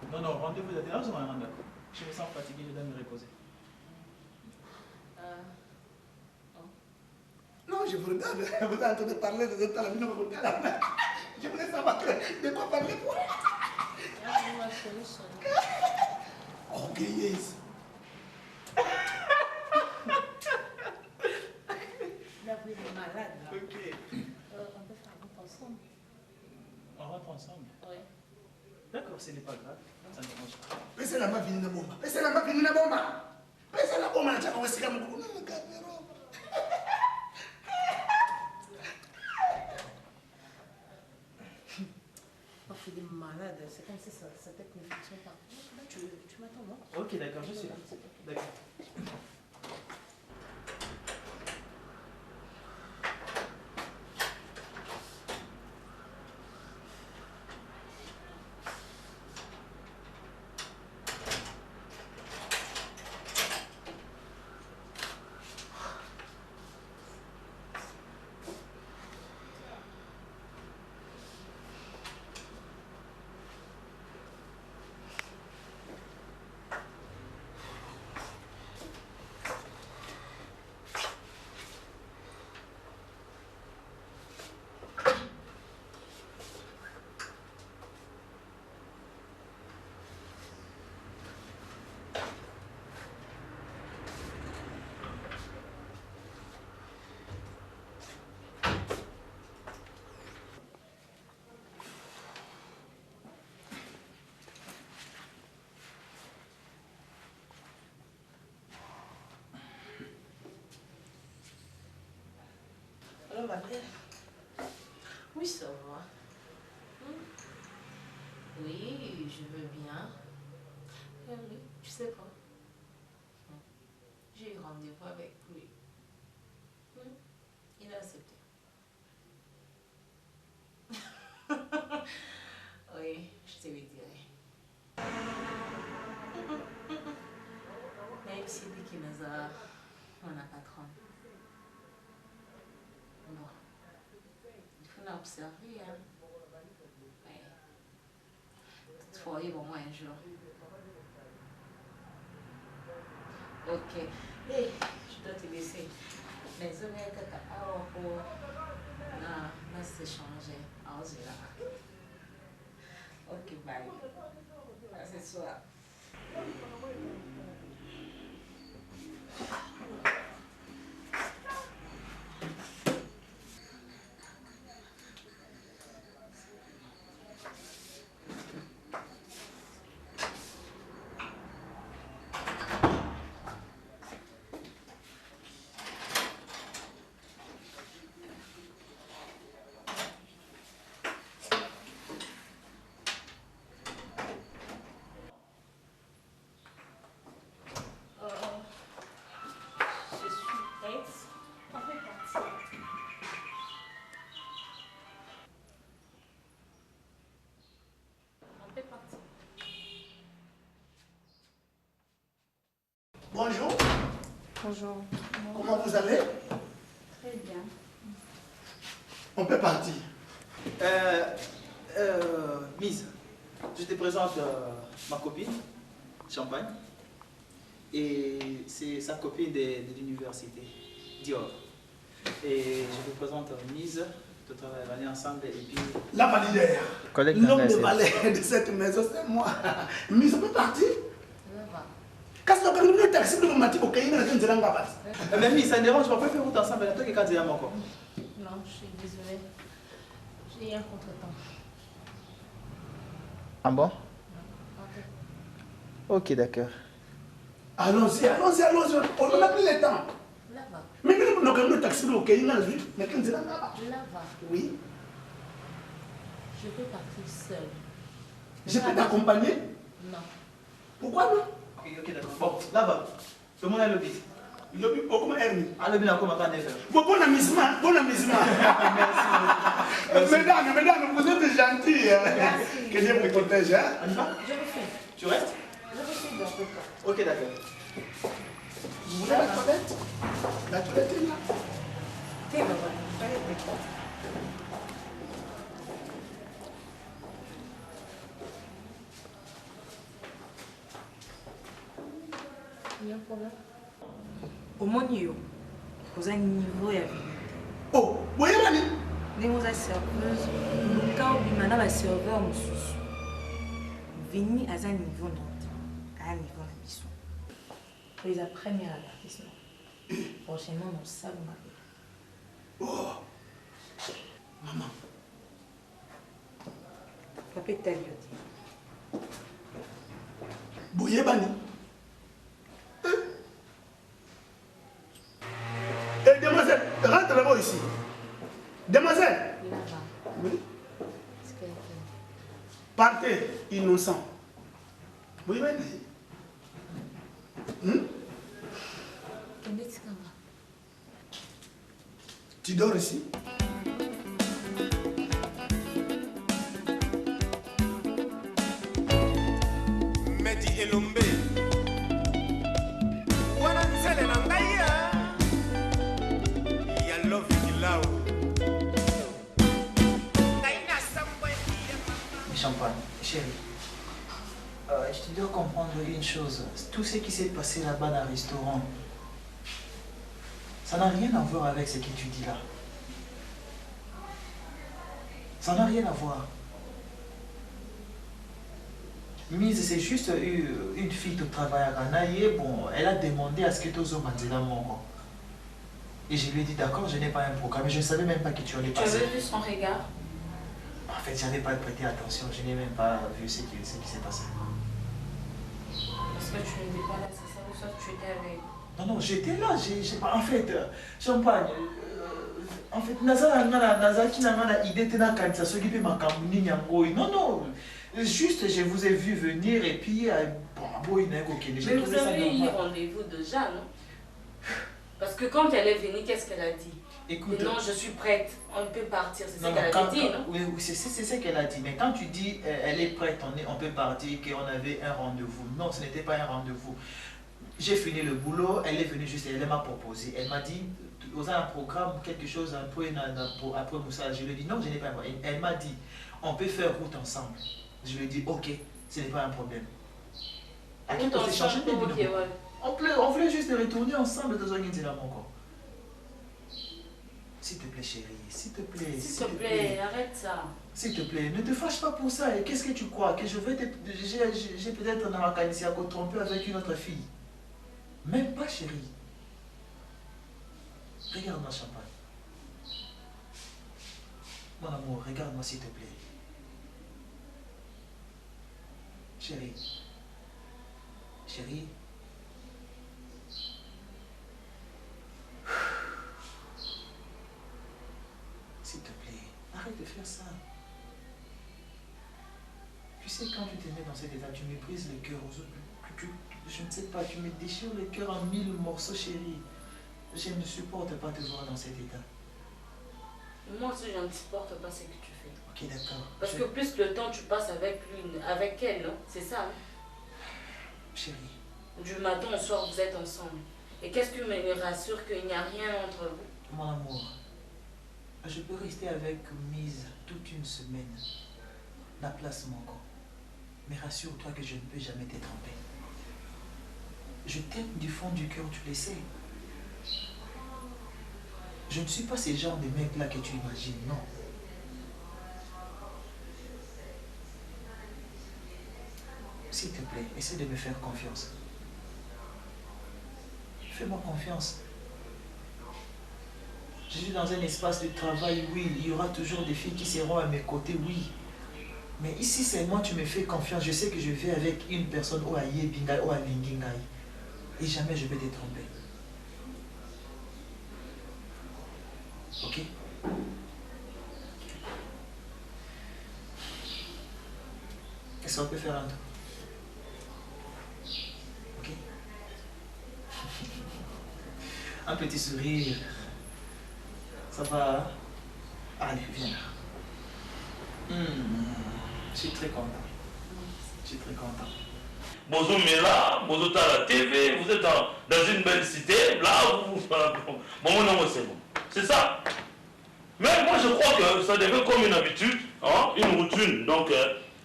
problème. Non, rendez-vous à l'heure, je vais rendre. Je me sens fatigué, je dois me reposer. Non, je vous regarde. Vous êtes en train de parler de ta la vie, non, je voulais savoir de quoi parler pour. Ok, yes. La vie est malade. ce n'est pas grave. Ça ne dérange pas. Pesa la ma vini na bomba. Pesa la ma vini na bomba. Pesa la bomba na chaka wesika mukulu. Il est malade, c'est comme si sa tête ne fonctionne pas. Tu m'attends, non? Ok, d'accord, je suis là. D'accord. Alors, ma belle. Oui, ça va. Oui, je veux bien. Oui, tu sais quoi? J'ai eu rendez-vous avec lui. Il a accepté. Oui, je te le dirai. Même si dit qu'il nous a mon patron. Bon. Il faut l'observer. Hein. Ouais. Toutefois, il va moins un jour. Ok. Hey, je dois te laisser. Mais je vais que tu as pour s'échanger. Ok, bye. À ce soir. Bonjour. Bonjour. Comment vous allez? Très bien. On peut partir. Mise, je te présente ma copine, Champagne, et c'est sa copine de l'université, Dior. Et je vous présente Mise, de travailler ensemble et puis... La validaire. L'homme de valeur de cette maison, c'est moi. Mise, on peut partir? Qu'est-ce que vous avez taxi pour me dire que vous avez un peu mais Mise, ça ne dérange pas, on peut faire route ensemble, toi qui as encore. Non, je suis désolée. J'ai eu un contretemps. Ah bon? Ok, d'accord. Allons-y, allons-y, allons-y. On n'a plus le temps. Là-bas. Mais nous avons un taxi pour que vous ayez mais quand vous Là-bas. Oui. Je peux partir seule. Je peux t'accompagner? Non. Pourquoi non? Ok, d'accord. Bon, là-bas. Tout le monde a le but. Le but, comment Ernie? Ah, le but, comment on va faire? Bon amusement, bon amusement. Mesdames, vous êtes gentils. Merci. Que Dieu vous protège. On y va? Je le fais. Tu restes? Je le fais dans peu de temps. Ok, d'accord. Vous voulez la toilette? La toilette est là. T'es bon, allez, il y a un problème. Au monio, vous avez un niveau de Oh, vous voyez la vie? Vous êtes serveuse, nous avons un serveur. Vini à un niveau à un niveau de mission. Pour les premiers avertissements. Prochainement, dans le salon. Oh, maman. Papa est allé. Boyebani. Eh, demoiselle, rentre là-bas ici. Demoiselle. Oui. Partez, innocent. Boyebani. Tu dors ici? Medi Elombe. Wana nzele na ngai ya love kilao. Champagne, chérie. Je te dois comprendre une chose. Tout ce qui s'est passé là-bas dans le restaurant, ça n'a rien à voir avec ce que tu dis là. Ça n'a rien à voir. Mise, c'est juste une fille de travail à Ranaye. Bon, elle a demandé à ce que tu oses Mandela Mongo. Et je lui ai dit d'accord, je n'ai pas un programme. Je ne savais même pas que tu allais passer. Tu avais vu son regard? En fait, je n'avais pas prêté attention. Je n'ai même pas vu ce qui s'est passé. Parce que tu n'étais pas là, c'est ça? Ou soit tu étais avec... Non, j'étais là. En fait, Champagne, en fait, Nazaki n'a idée de la candidature qui peut m'accompagner. Non. Juste, je vous ai vu venir et puis... Mais vous avez eu rendez-vous déjà, non? Parce que quand elle est venue, qu'est-ce qu'elle a dit? Écoute, non, je suis prête, on peut partir, c'est ce qu'elle a dit, non? Oui, c'est ce qu'elle a dit. Mais quand tu dis elle est prête, on peut partir, qu'on avait un rendez-vous. Non, ce n'était pas un rendez-vous. J'ai fini le boulot, elle est venue juste, elle m'a proposé. Elle m'a dit, vous avez un programme, quelque chose, après Moussa. Je lui ai dit, non, je n'ai pas un programme. Elle m'a dit, on peut faire route ensemble. Je lui ai dit, ok, ce n'est pas un problème. On voulait juste retourner ensemble dans un guide encore. S'il te plaît, chérie, s'il te plaît. S'il te plaît, arrête ça. S'il te plaît, ne te fâche pas pour ça. Et qu'est-ce que tu crois? Que je vais te... J'ai peut-être dans ma qualité à tromper avec une autre fille. Même pas, chérie. Regarde-moi, Champagne. Mon amour, regarde-moi, s'il te plaît. Chérie. Chérie. S'il te plaît, arrête de faire ça. Tu sais, quand tu te mets dans cet état, tu me brises le cœur aux autres. Je ne sais pas, tu me déchires le cœur en 1000 morceaux, chérie. Je ne supporte pas te voir dans cet état. Moi aussi, je ne supporte pas ce que tu fais. Ok, d'accord. Parce que plus le temps tu passes avec lui, avec elle, non? C'est ça, non? Chérie. Du matin au soir, vous êtes ensemble. Et qu'est-ce qui me rassure qu'il n'y a rien entre vous? Mon amour, je peux rester avec Mise toute une semaine. La place manque. Mais rassure-toi que je ne peux jamais te tromper. Je t'aime du fond du cœur, tu le sais. Je ne suis pas ce genre de mec-là que tu imagines, non. S'il te plaît, essaie de me faire confiance. Fais-moi confiance. Je suis dans un espace de travail, oui. Il y aura toujours des filles qui seront à mes côtés, oui. Mais ici, c'est moi, tu me fais confiance. Je sais que je vais avec une personne ou à Yebingai ou à Lingingai. Et jamais je vais te tromper. Ok? Est-ce qu'on peut faire un tour? Ok? Un petit sourire. Ça va? Hein? Allez, viens là. Je suis très content. Je suis très content. Bozo Mela, Bozo à la TV, vous êtes dans une belle cité, là, vous... Bon, non, c'est bon. C'est ça. Mais moi, je crois que ça devient comme une habitude, hein, une routine. Donc,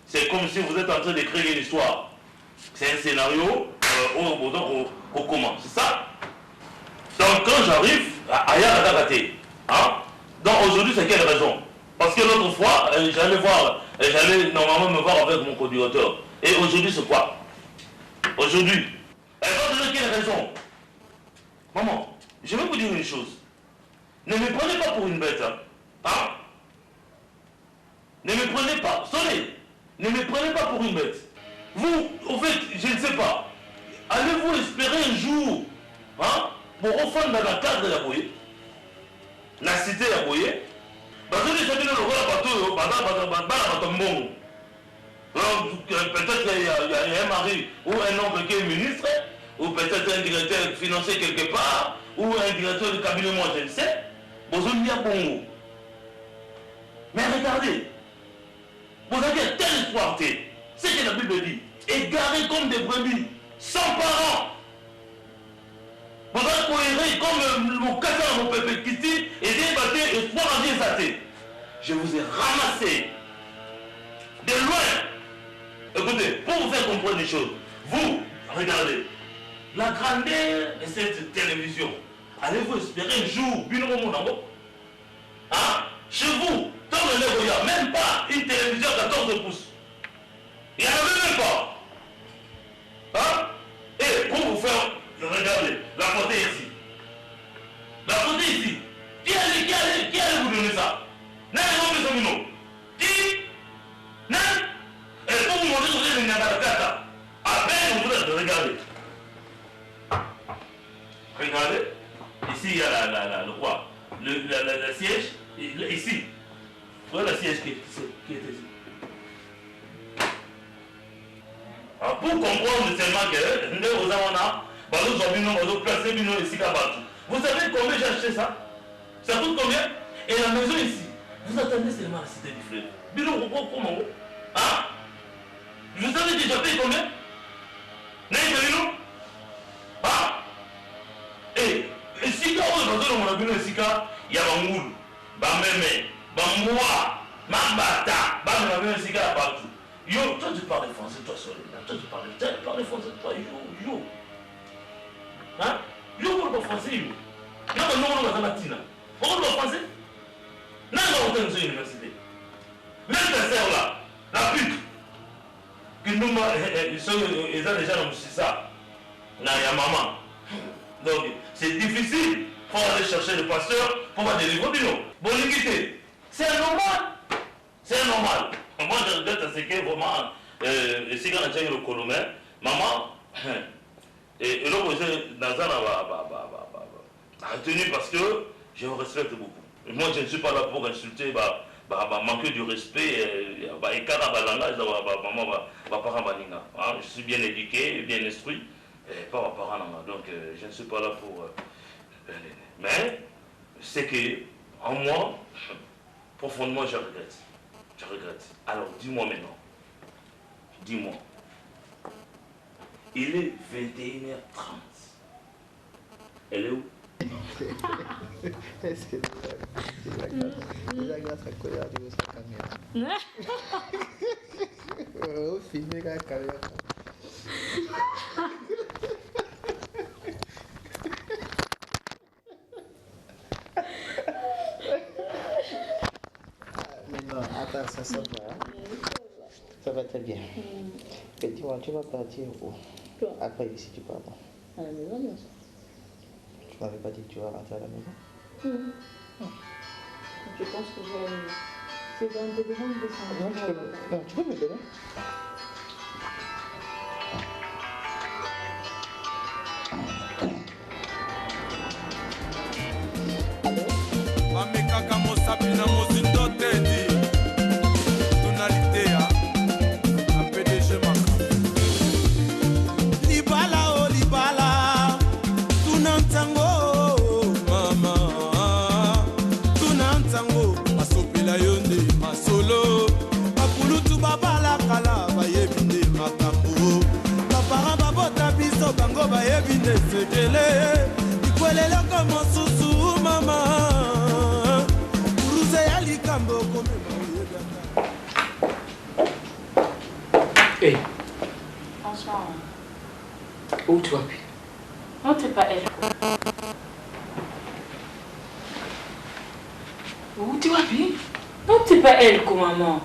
c'est comme si vous êtes en train d'écrire une histoire. C'est un scénario au comment, c'est ça? Donc, quand j'arrive à Yadagate, hein, donc aujourd'hui, c'est quelle raison? Parce que l'autre fois, j'allais normalement me voir avec mon co-directeur. Et aujourd'hui, c'est quoi? Aujourd'hui, elle va donner quelle raison? Maman, je vais vous dire une chose. Ne me prenez pas pour une bête. Hein? Ne me prenez pas. Sonnez. Ne me prenez pas pour une bête. Vous, au fait, je ne sais pas. Allez-vous espérer un jour, hein, pour refaire dans la cadre de la Boye, la cité de la Boye, peut-être qu'il y a un mari ou un homme qui est ministre, ou peut-être un directeur financier quelque part, ou un directeur de cabinet, moi je ne sais. Besoin de bon. Mais regardez, vous avez tel espoir, c'est ce que la Bible dit, égarés comme des brebis, sans parents. Vous avez cohéré comme le casseur mon peuple Kitty et débatté espoir en bien saté. Je vous ai ramassé de loin. Écoutez, pour vous faire comprendre des choses, vous, regardez, la grandeur de cette télévision, allez-vous espérer un jour, hein? Chez vous, tant il n'y a même pas une télévision à 14 pouces. Il n'y en avait même pas. Hein? Et pour vous faire, regardez, la portée ici. La portée ici. Qui allait vous donner ça? Qui? Et pour vous montrer que vous avez une agatata, à peine vous êtes, regardez. Regardez. Ici, il y a le quoi? Le siège. Ici. Vous voyez le siège qui est ici. Alors, pour comprendre seulement que nous avons placé ici. Vous savez combien j'ai acheté ça? Ça coûte combien? Et la maison ici, vous attendez seulement la cité du fleuve. Comment? Hein? Vous avez déjà payé combien? Hein? Et si quand on a il y a Bangoul, Bameme, Bamoua, Mambata, Bameme, Sika partout. Yo, toi tu parles français, toi Solena, toi tu parles français, toi yo. Hein? Yo, vous parlez français, yo. Non, non, non, non, latina. Vous parlez français? Non, non, on est dans une université. Même ta sœur là, la pute, que nous, ils ont déjà dans ça. Là, il y a maman. Donc, c'est difficile pour aller chercher le pasteur pour avoir des livres de nous. Bon, l'équité, c'est normal. C'est normal. Moi, je regrette ce que vraiment, si quand on a le colomé, maman, et l'homme est dans un retenu parce que je vous respecte beaucoup. Moi, je ne suis pas là pour insulter, manquer du respect, je suis bien éduqué, bien instruit, pas ma parent. Donc, je ne suis pas là pour. Mais, c'est que, en moi, profondément, je regrette. Je regrette. Alors, dis-moi maintenant. Dis-moi. Il est 21h30. Elle est où? C'est la grâce à quoi il y a sa caméra. Oh, filmer la caméra. Mais non, attends, ça va. Ça va très bien. Et dis-moi, tu vas partir où? Après ici, tu pars. À la maison, bien sûr. Tu m'avais pas dit que tu vas rentrer à la maison? Je pense que c'est dans des grandes descentes. Non, tu peux me donner? Mamekaka mosapi na mozindo tedi tonalité ya PDG maka libala o libala tuna ntango mama tuna ntango basopela yo nde masolo bakulutu babalakala bayebi nde makambo bapara babota biso bango bayebi nde sekele ikweleloko mosusu mama. Hey. Bonsoir. Où tu vas? Non, t'es pas elle. Où tu vas? Non, t'es pas elle, comme maman.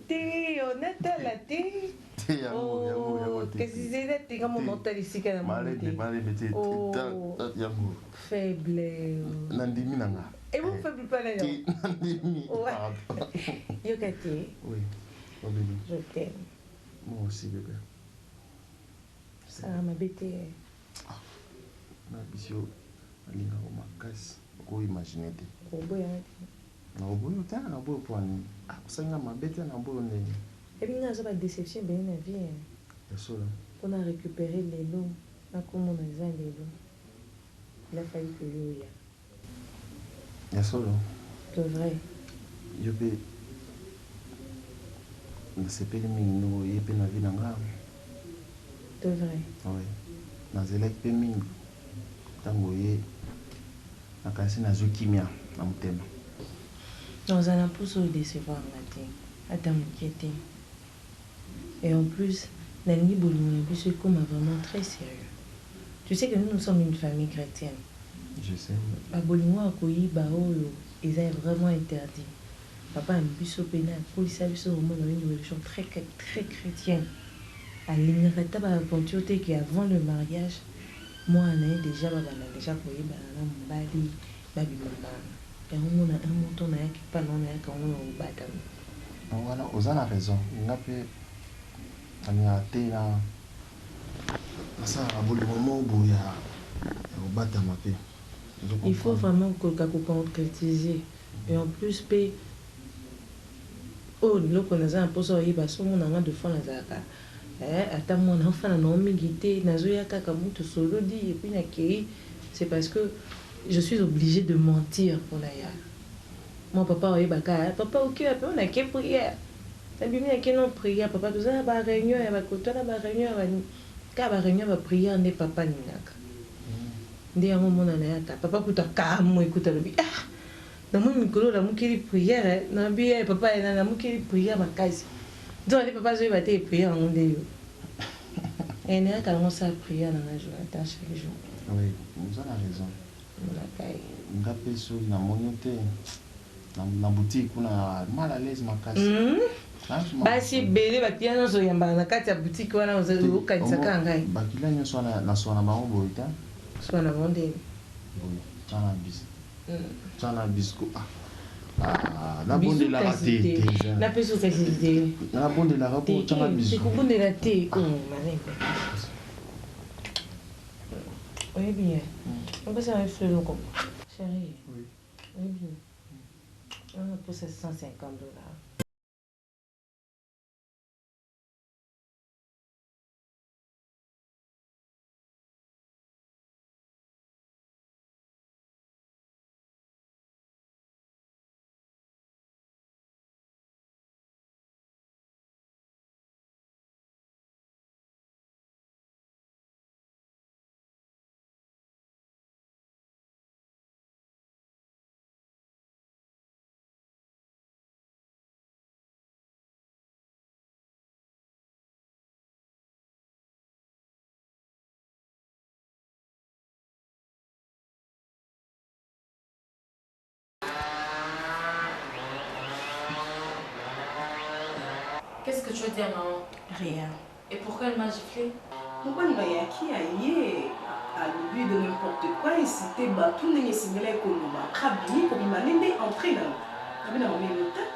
Te, honnête la te. Oh, qu'est-ce que c'est que comme on t'a ici quand même. Oh, faible. Nandimi nanga. Et vous faites pas là. Nandimi. Yokati. Oui. Je t'aime. Moi aussi bébé. Ça m'a bêté. Na bisio alinga ko makasi ko imaginer te. Oboya. Na oboyo ta na oboyo poani. Ah, sanga mabete na oboyo ne. Et bien ça va déception ben la vie. Eso. On a récupéré les lots. Na comment on a les lots. Il a fallu que yo ya. Eso. C'est vrai. Yo pe na sepeli mingi no yepe na vie na nga. C'est vrai. Oui. Na zelek pe mingi. Tango ye nakasi na kimia na mutema. Dans un impulse au décevoir matin. Attends, m'inquiéter. Et en plus, Nani Boulou c'est comme vraiment très sérieux. Tu sais que nous sommes une famille chrétienne. Je sais. Abolingo akoyi baoyo, ils avaient vraiment interdit. Papa a mis au pénal, pour ça lui au monde une religion très chrétienne. À l'ingrata ba aventure que avant le mariage, moi on a déjà déjà koyi banana mbali babi mama. Et on a un monton na qui pas non na quand on batam. Voilà, vous avez raison. Ngape ania te na ça aboli moment où ya au batama pe. Il faut vraiment que concrétiser. Et en plus, oh, nous connaissons un peu ça, il va se faire de fois attends, mon enfant n'a pas guité, solo dit, et puis c'est parce que je suis obligée de mentir pour Naya. Mon papa, papa, ok, après on a qu'une prière. T'as bien qu'il y a une prière, papa, tout ça, la réunion, il va côté la réunion, car la réunion va prier, n'est papa ni naka. Ndé mon anaka papa kuta kamo ikuta lobi ah na mo mikolo la mukiri prière na bi papa na mukiri prière makasi donc les papas zo baté prière en ndé et na ka commencer à prier dans la journée chaque jour. Oui, vous avez raison. Ngape so na monyote na boutique kuna mal à l'aise makasi. Basi belé batia no so yamba na kati ya boutique wana ozo kanisa kangai bakila nyoso na so na bango boita. Soit la monde. Oui, Tchana bisco. Ah, la bonne de la raté. La personne qui la bonne de la rapport Tchana bisco. C'est bonne de la thé. Oh, malin. Oui, bien. On peut s'en faire le compte. Chérie. Oui. Oui, bien. On a pour $150. Qu'est-ce que tu veux dire, maman? Rien. Et pourquoi elle m'a giflé? Pourquoi il y a qui aille à l'oubli de n'importe quoi et c'était tout n'est similaire que nous m'a crabini comme il m'a n'aimé entrer dans le tête.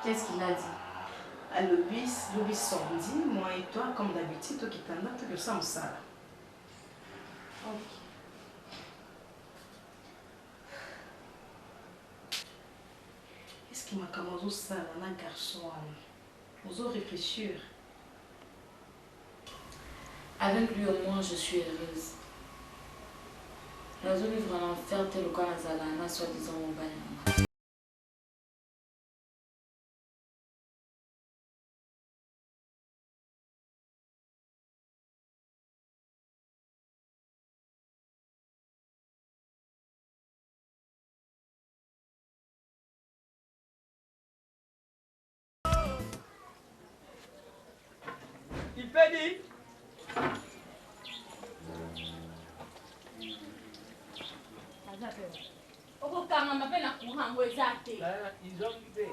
Qu'est-ce qu'il a dit? À l'obis sordi, moi et toi, comme d'habitude, toi qui t'en as, tu que ça me sale. Ok. Est-ce qu'il m'a commencé ça, un garçon? Vous réfléchir. Avec lui au moins je suis heureuse. Nous vivre en enfer tel qu'on a soi-disant au bain. Il peut dire. Oko kanga mapena courant ngo eza te. Ils ont quitté.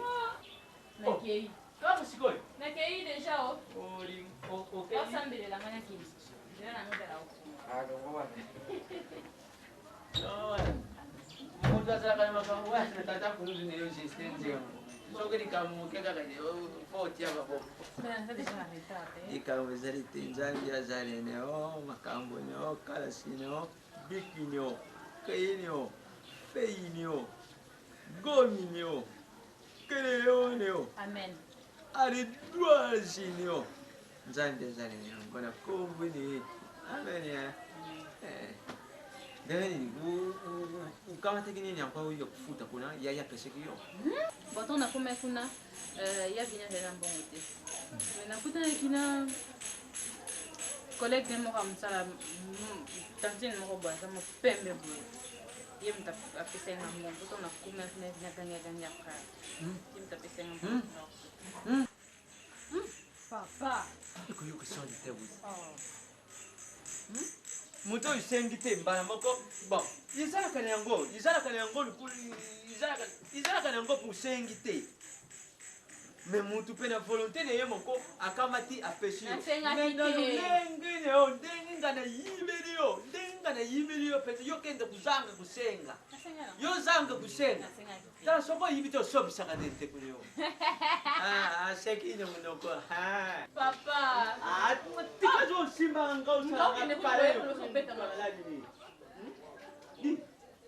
Nakei. Kaka sikoyo. Nakei déjà o. OK. Osambelela nga nakei. Ndio na ngela o. Ah, donc voilà. Non. Mutu azalaka makambo wana tata kuluzi neyo existence yango. Soki likamuke kaka foti ya maboko. Likambo ezali te nzambe azali ne o makambo ne o kalasi ne o biki ne o kei ne o fei ne o gomi ne o keleo ne o. Amen. Aridwazi ne o. Nzambe azali ne yango na kombo ne. Amen ya. Deni, ukamata kinini ambayo hiyo kufuta kuna ya pesa hiyo. Bato na kuma kuna ya vinya vena mbongo te. Na kuta kina collègue mo kam sala tantine mo bo za mo pembe bo. Ye mta apesa nga mo bato na kuma vinya ganya ka. Ye mta apesa nga. Papa. Iko yuko soni tebu. Muto isengi te mbana moko bon izala kana yango pusengi te mais mutu pe na volonté ne yemoko akamati apeshi mais na lenge ne o ndenga na yimeli pe yo kende kuzanga kusenga yo zanga kusenga ta soko yibito sobisaka nete kunyo seki ne munoko papa tika zo simba ngao ne pare peta maladi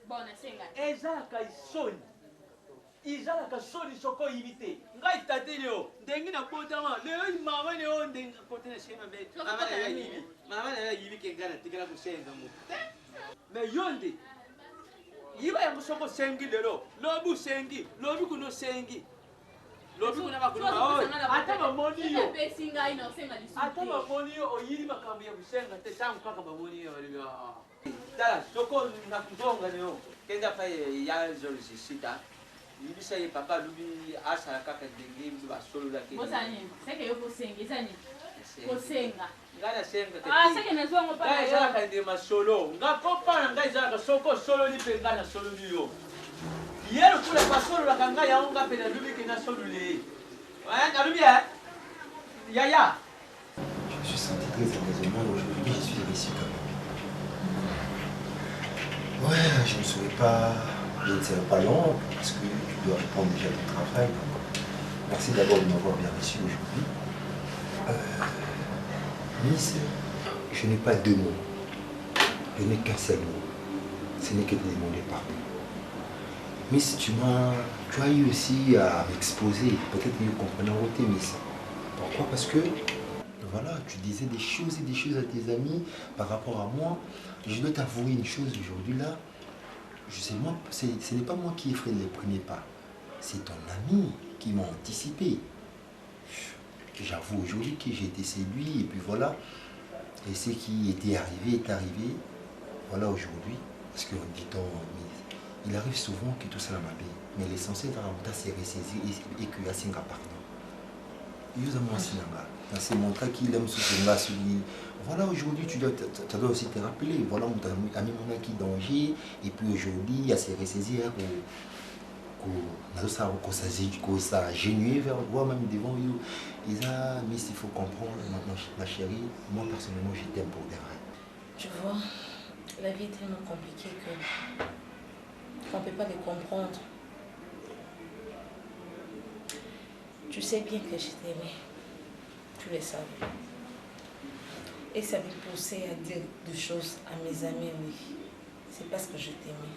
bona senga izalaka soni soko yibite ngai tate leo ndenge na botama leo mama leo ndenge kotena shema be mama na yibi kengana tikala kusenga mu mais yonde yiba yango soko sengi lelo lobu sengi lobu kuno sengi lobu kuna bakuna ata bamoni yo ata bamoni yo oyiri makambo ya kusenga te tangu kaka bamoni yo tala soko na kutonga leo kenda pa ya zolisi sita yibisa ye papa lubi asala kaka ndenge mbi basolo la ke bosani seke yo kosenga ezani kosenga ngana senga te seke na zongo pa ya ka ndenge masolo ngakopa na ngai zaka soko solo ni pe ngana solo ni yo yero kula basolo la kanga ya onga pe na lubi ke na solo le na lubi ya je suis senti très apaisement aujourd'hui je suis déçu quand même ouais je ne serai pas je ne serai pas long parce que je dois répondre déjà à mon travail. Donc, merci d'abord de m'avoir bien reçu aujourd'hui. Miss, je n'ai pas deux mots. Je n'ai qu'un seul mot. Ce n'est que de demander pardon. Miss, tu as eu aussi à m'exposer. Peut-être que vous comprenez en route, Miss. Pourquoi? Parce que, voilà, tu disais des choses et des choses à tes amis par rapport à moi. Je dois t'avouer une chose aujourd'hui là. Je sais, moi, ce n'est pas moi qui ai fait les premiers pas. C'est ton ami qui m'a anticipé. J'avoue aujourd'hui que j'ai été séduit et puis voilà. Et ce qui était arrivé est arrivé. Voilà aujourd'hui. Parce que il arrive souvent que tout ça m'a bien. Mais l'essentiel dans la c'est ressaisi et que y a un pardon. C'est mon cas qu'il aime ce celui. Voilà, aujourd'hui, tu dois aussi te rappeler. Voilà, mon ami mon qui danger. Et puis aujourd'hui, il y a ces ressaisies qu'on ça génué vers moi, même devant vous. Mais il faut comprendre, ma chérie, moi personnellement, je t'aime pour des rêves. Tu vois, la vie est tellement compliquée qu'on ne peut pas les comprendre. Tu sais bien que je t'aimais. Tu le savais. Et ça me poussait à dire des choses à mes amis, oui. C'est parce que je t'aimais.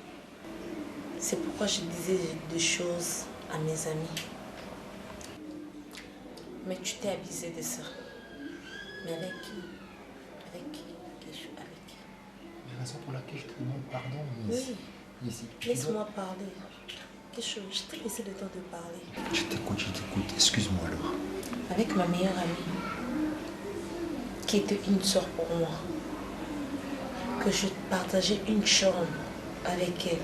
C'est pourquoi je disais des choses à mes amis. Mais tu t'es abusé de ça. Mais avec qui? Avec qui? Avec qui? La raison pour laquelle je te demande pardon, Miss. Oui. Laisse-moi parler. Quelque chose. Je t'ai laissé le temps de parler. Je t'écoute. Excuse-moi alors. Avec ma meilleure amie, qui était une soeur pour moi, que je partageais une chambre avec elle.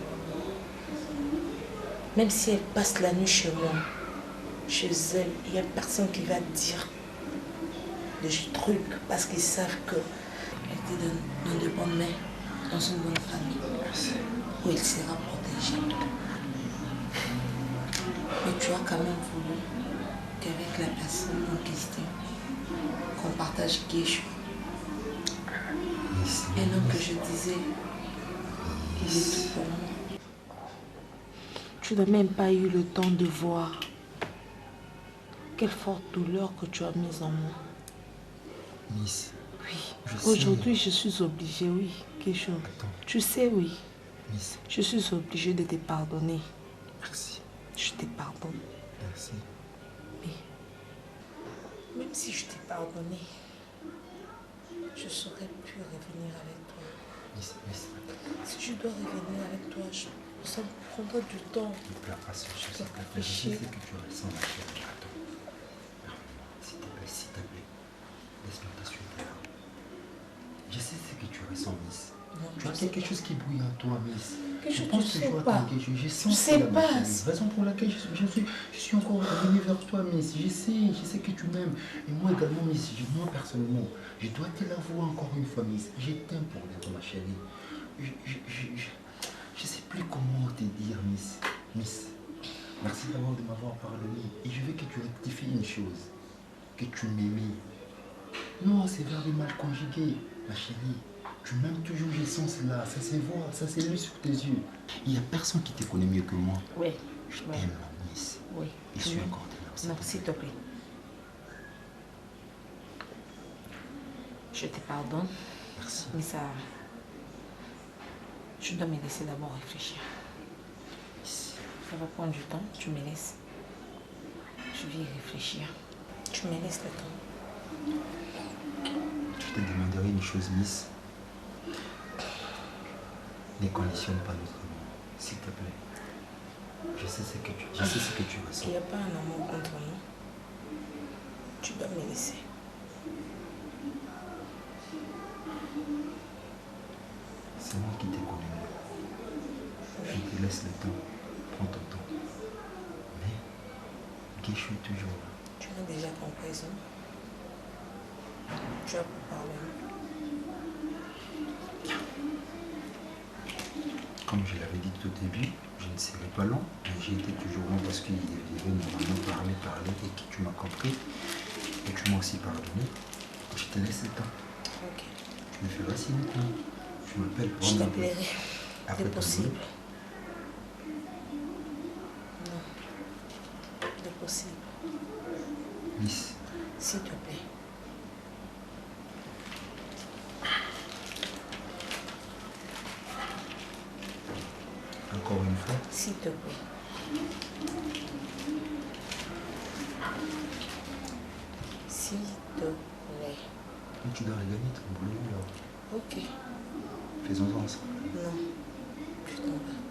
Même si elle passe la nuit chez moi, chez elle, il n'y a personne qui va dire des trucs parce qu'ils savent qu'elle était dans de bonnes mains, dans une bonne famille, où il sera protégé. tu as quand même voulu qu'avec la personne en question, qu'on partage Guéchou. Un homme que je disais, il est tout pour moi. Tu n'as même pas eu le temps de voir quelle forte douleur que tu as mise en moi. Miss. Oui. Aujourd'hui, je suis obligée, oui. Quelque chose. Tu sais, oui. Miss. Je suis obligée de te pardonner. Merci. Je te pardonne. Merci. Mais même si je t'ai pardonné, je ne saurais plus revenir avec toi. Miss. Si je dois revenir avec toi, ça me prendra du temps. Ne pleure pas sur ce de réfléchir. Je sais que tu ressens ma chérie. Attends. S'il te plaît. Laisse-moi t'assurer. Je sais ce que tu ressens, Miss. Non, tu as quelque chose qui brouille en toi, Miss. Je pense que sais je vois pas. quelque chose. Je Je sens sais cela, ma pas. chérie. Raison pour laquelle je suis encore revenu vers toi, Miss. Je sais que tu m'aimes. Et moi également, Miss. Moi personnellement, je dois te l'avouer encore une fois, Miss. Je t'aime pour l'être, ma chérie. Je sais plus comment te dire, Miss. Miss, merci d'abord de m'avoir pardonné. Et je veux que tu rectifies une chose. Que tu m'aimais. Non, c'est verbe mal conjugué, ma chérie. Tu m'aimes toujours, je sens cela. Ça se voit, ça se lit sur tes yeux. Il n'y a personne qui te connaît mieux que moi. Oui. Je t'aime, Miss. Oui. Je suis encore de Non, s'il te plaît. Je te pardonne. Merci. Mais ça... Je dois me laisser d'abord réfléchir. Ça va prendre du temps, tu me laisses. Je vais y réfléchir. Tu me laisses le temps. Je te demanderai une chose, Miss. Ne conditionne pas notre amour, s'il te plaît. Je sais ce que tu ressens. Il n'y a pas un amour entre nous. Tu dois me laisser. C'est moi qui t'ai connu. Je te laisse le temps. Prends ton temps. Mais, Guéchou est toujours là. Tu m'as déjà compris, non? Tu as pu parler. Comme je l'avais dit tout au début, je ne serai pas long, mais j'ai été toujours long parce qu'il devait normalement parler, et que tu m'as compris, et tu m'as aussi pardonné. Je te laisse le temps. Ok. Tu me feras signe maintenant. Tu m'appelles pour Je un t'appellerai. Après C'est ton possible. boulot. Non. C'est possible. Miss, S'il te plaît. encore une fois. S'il te plaît. S'il te plaît. Mais tu dois regagner ton boulot là. Ok. Faisons-en ensemble. Non. Je t'en vais.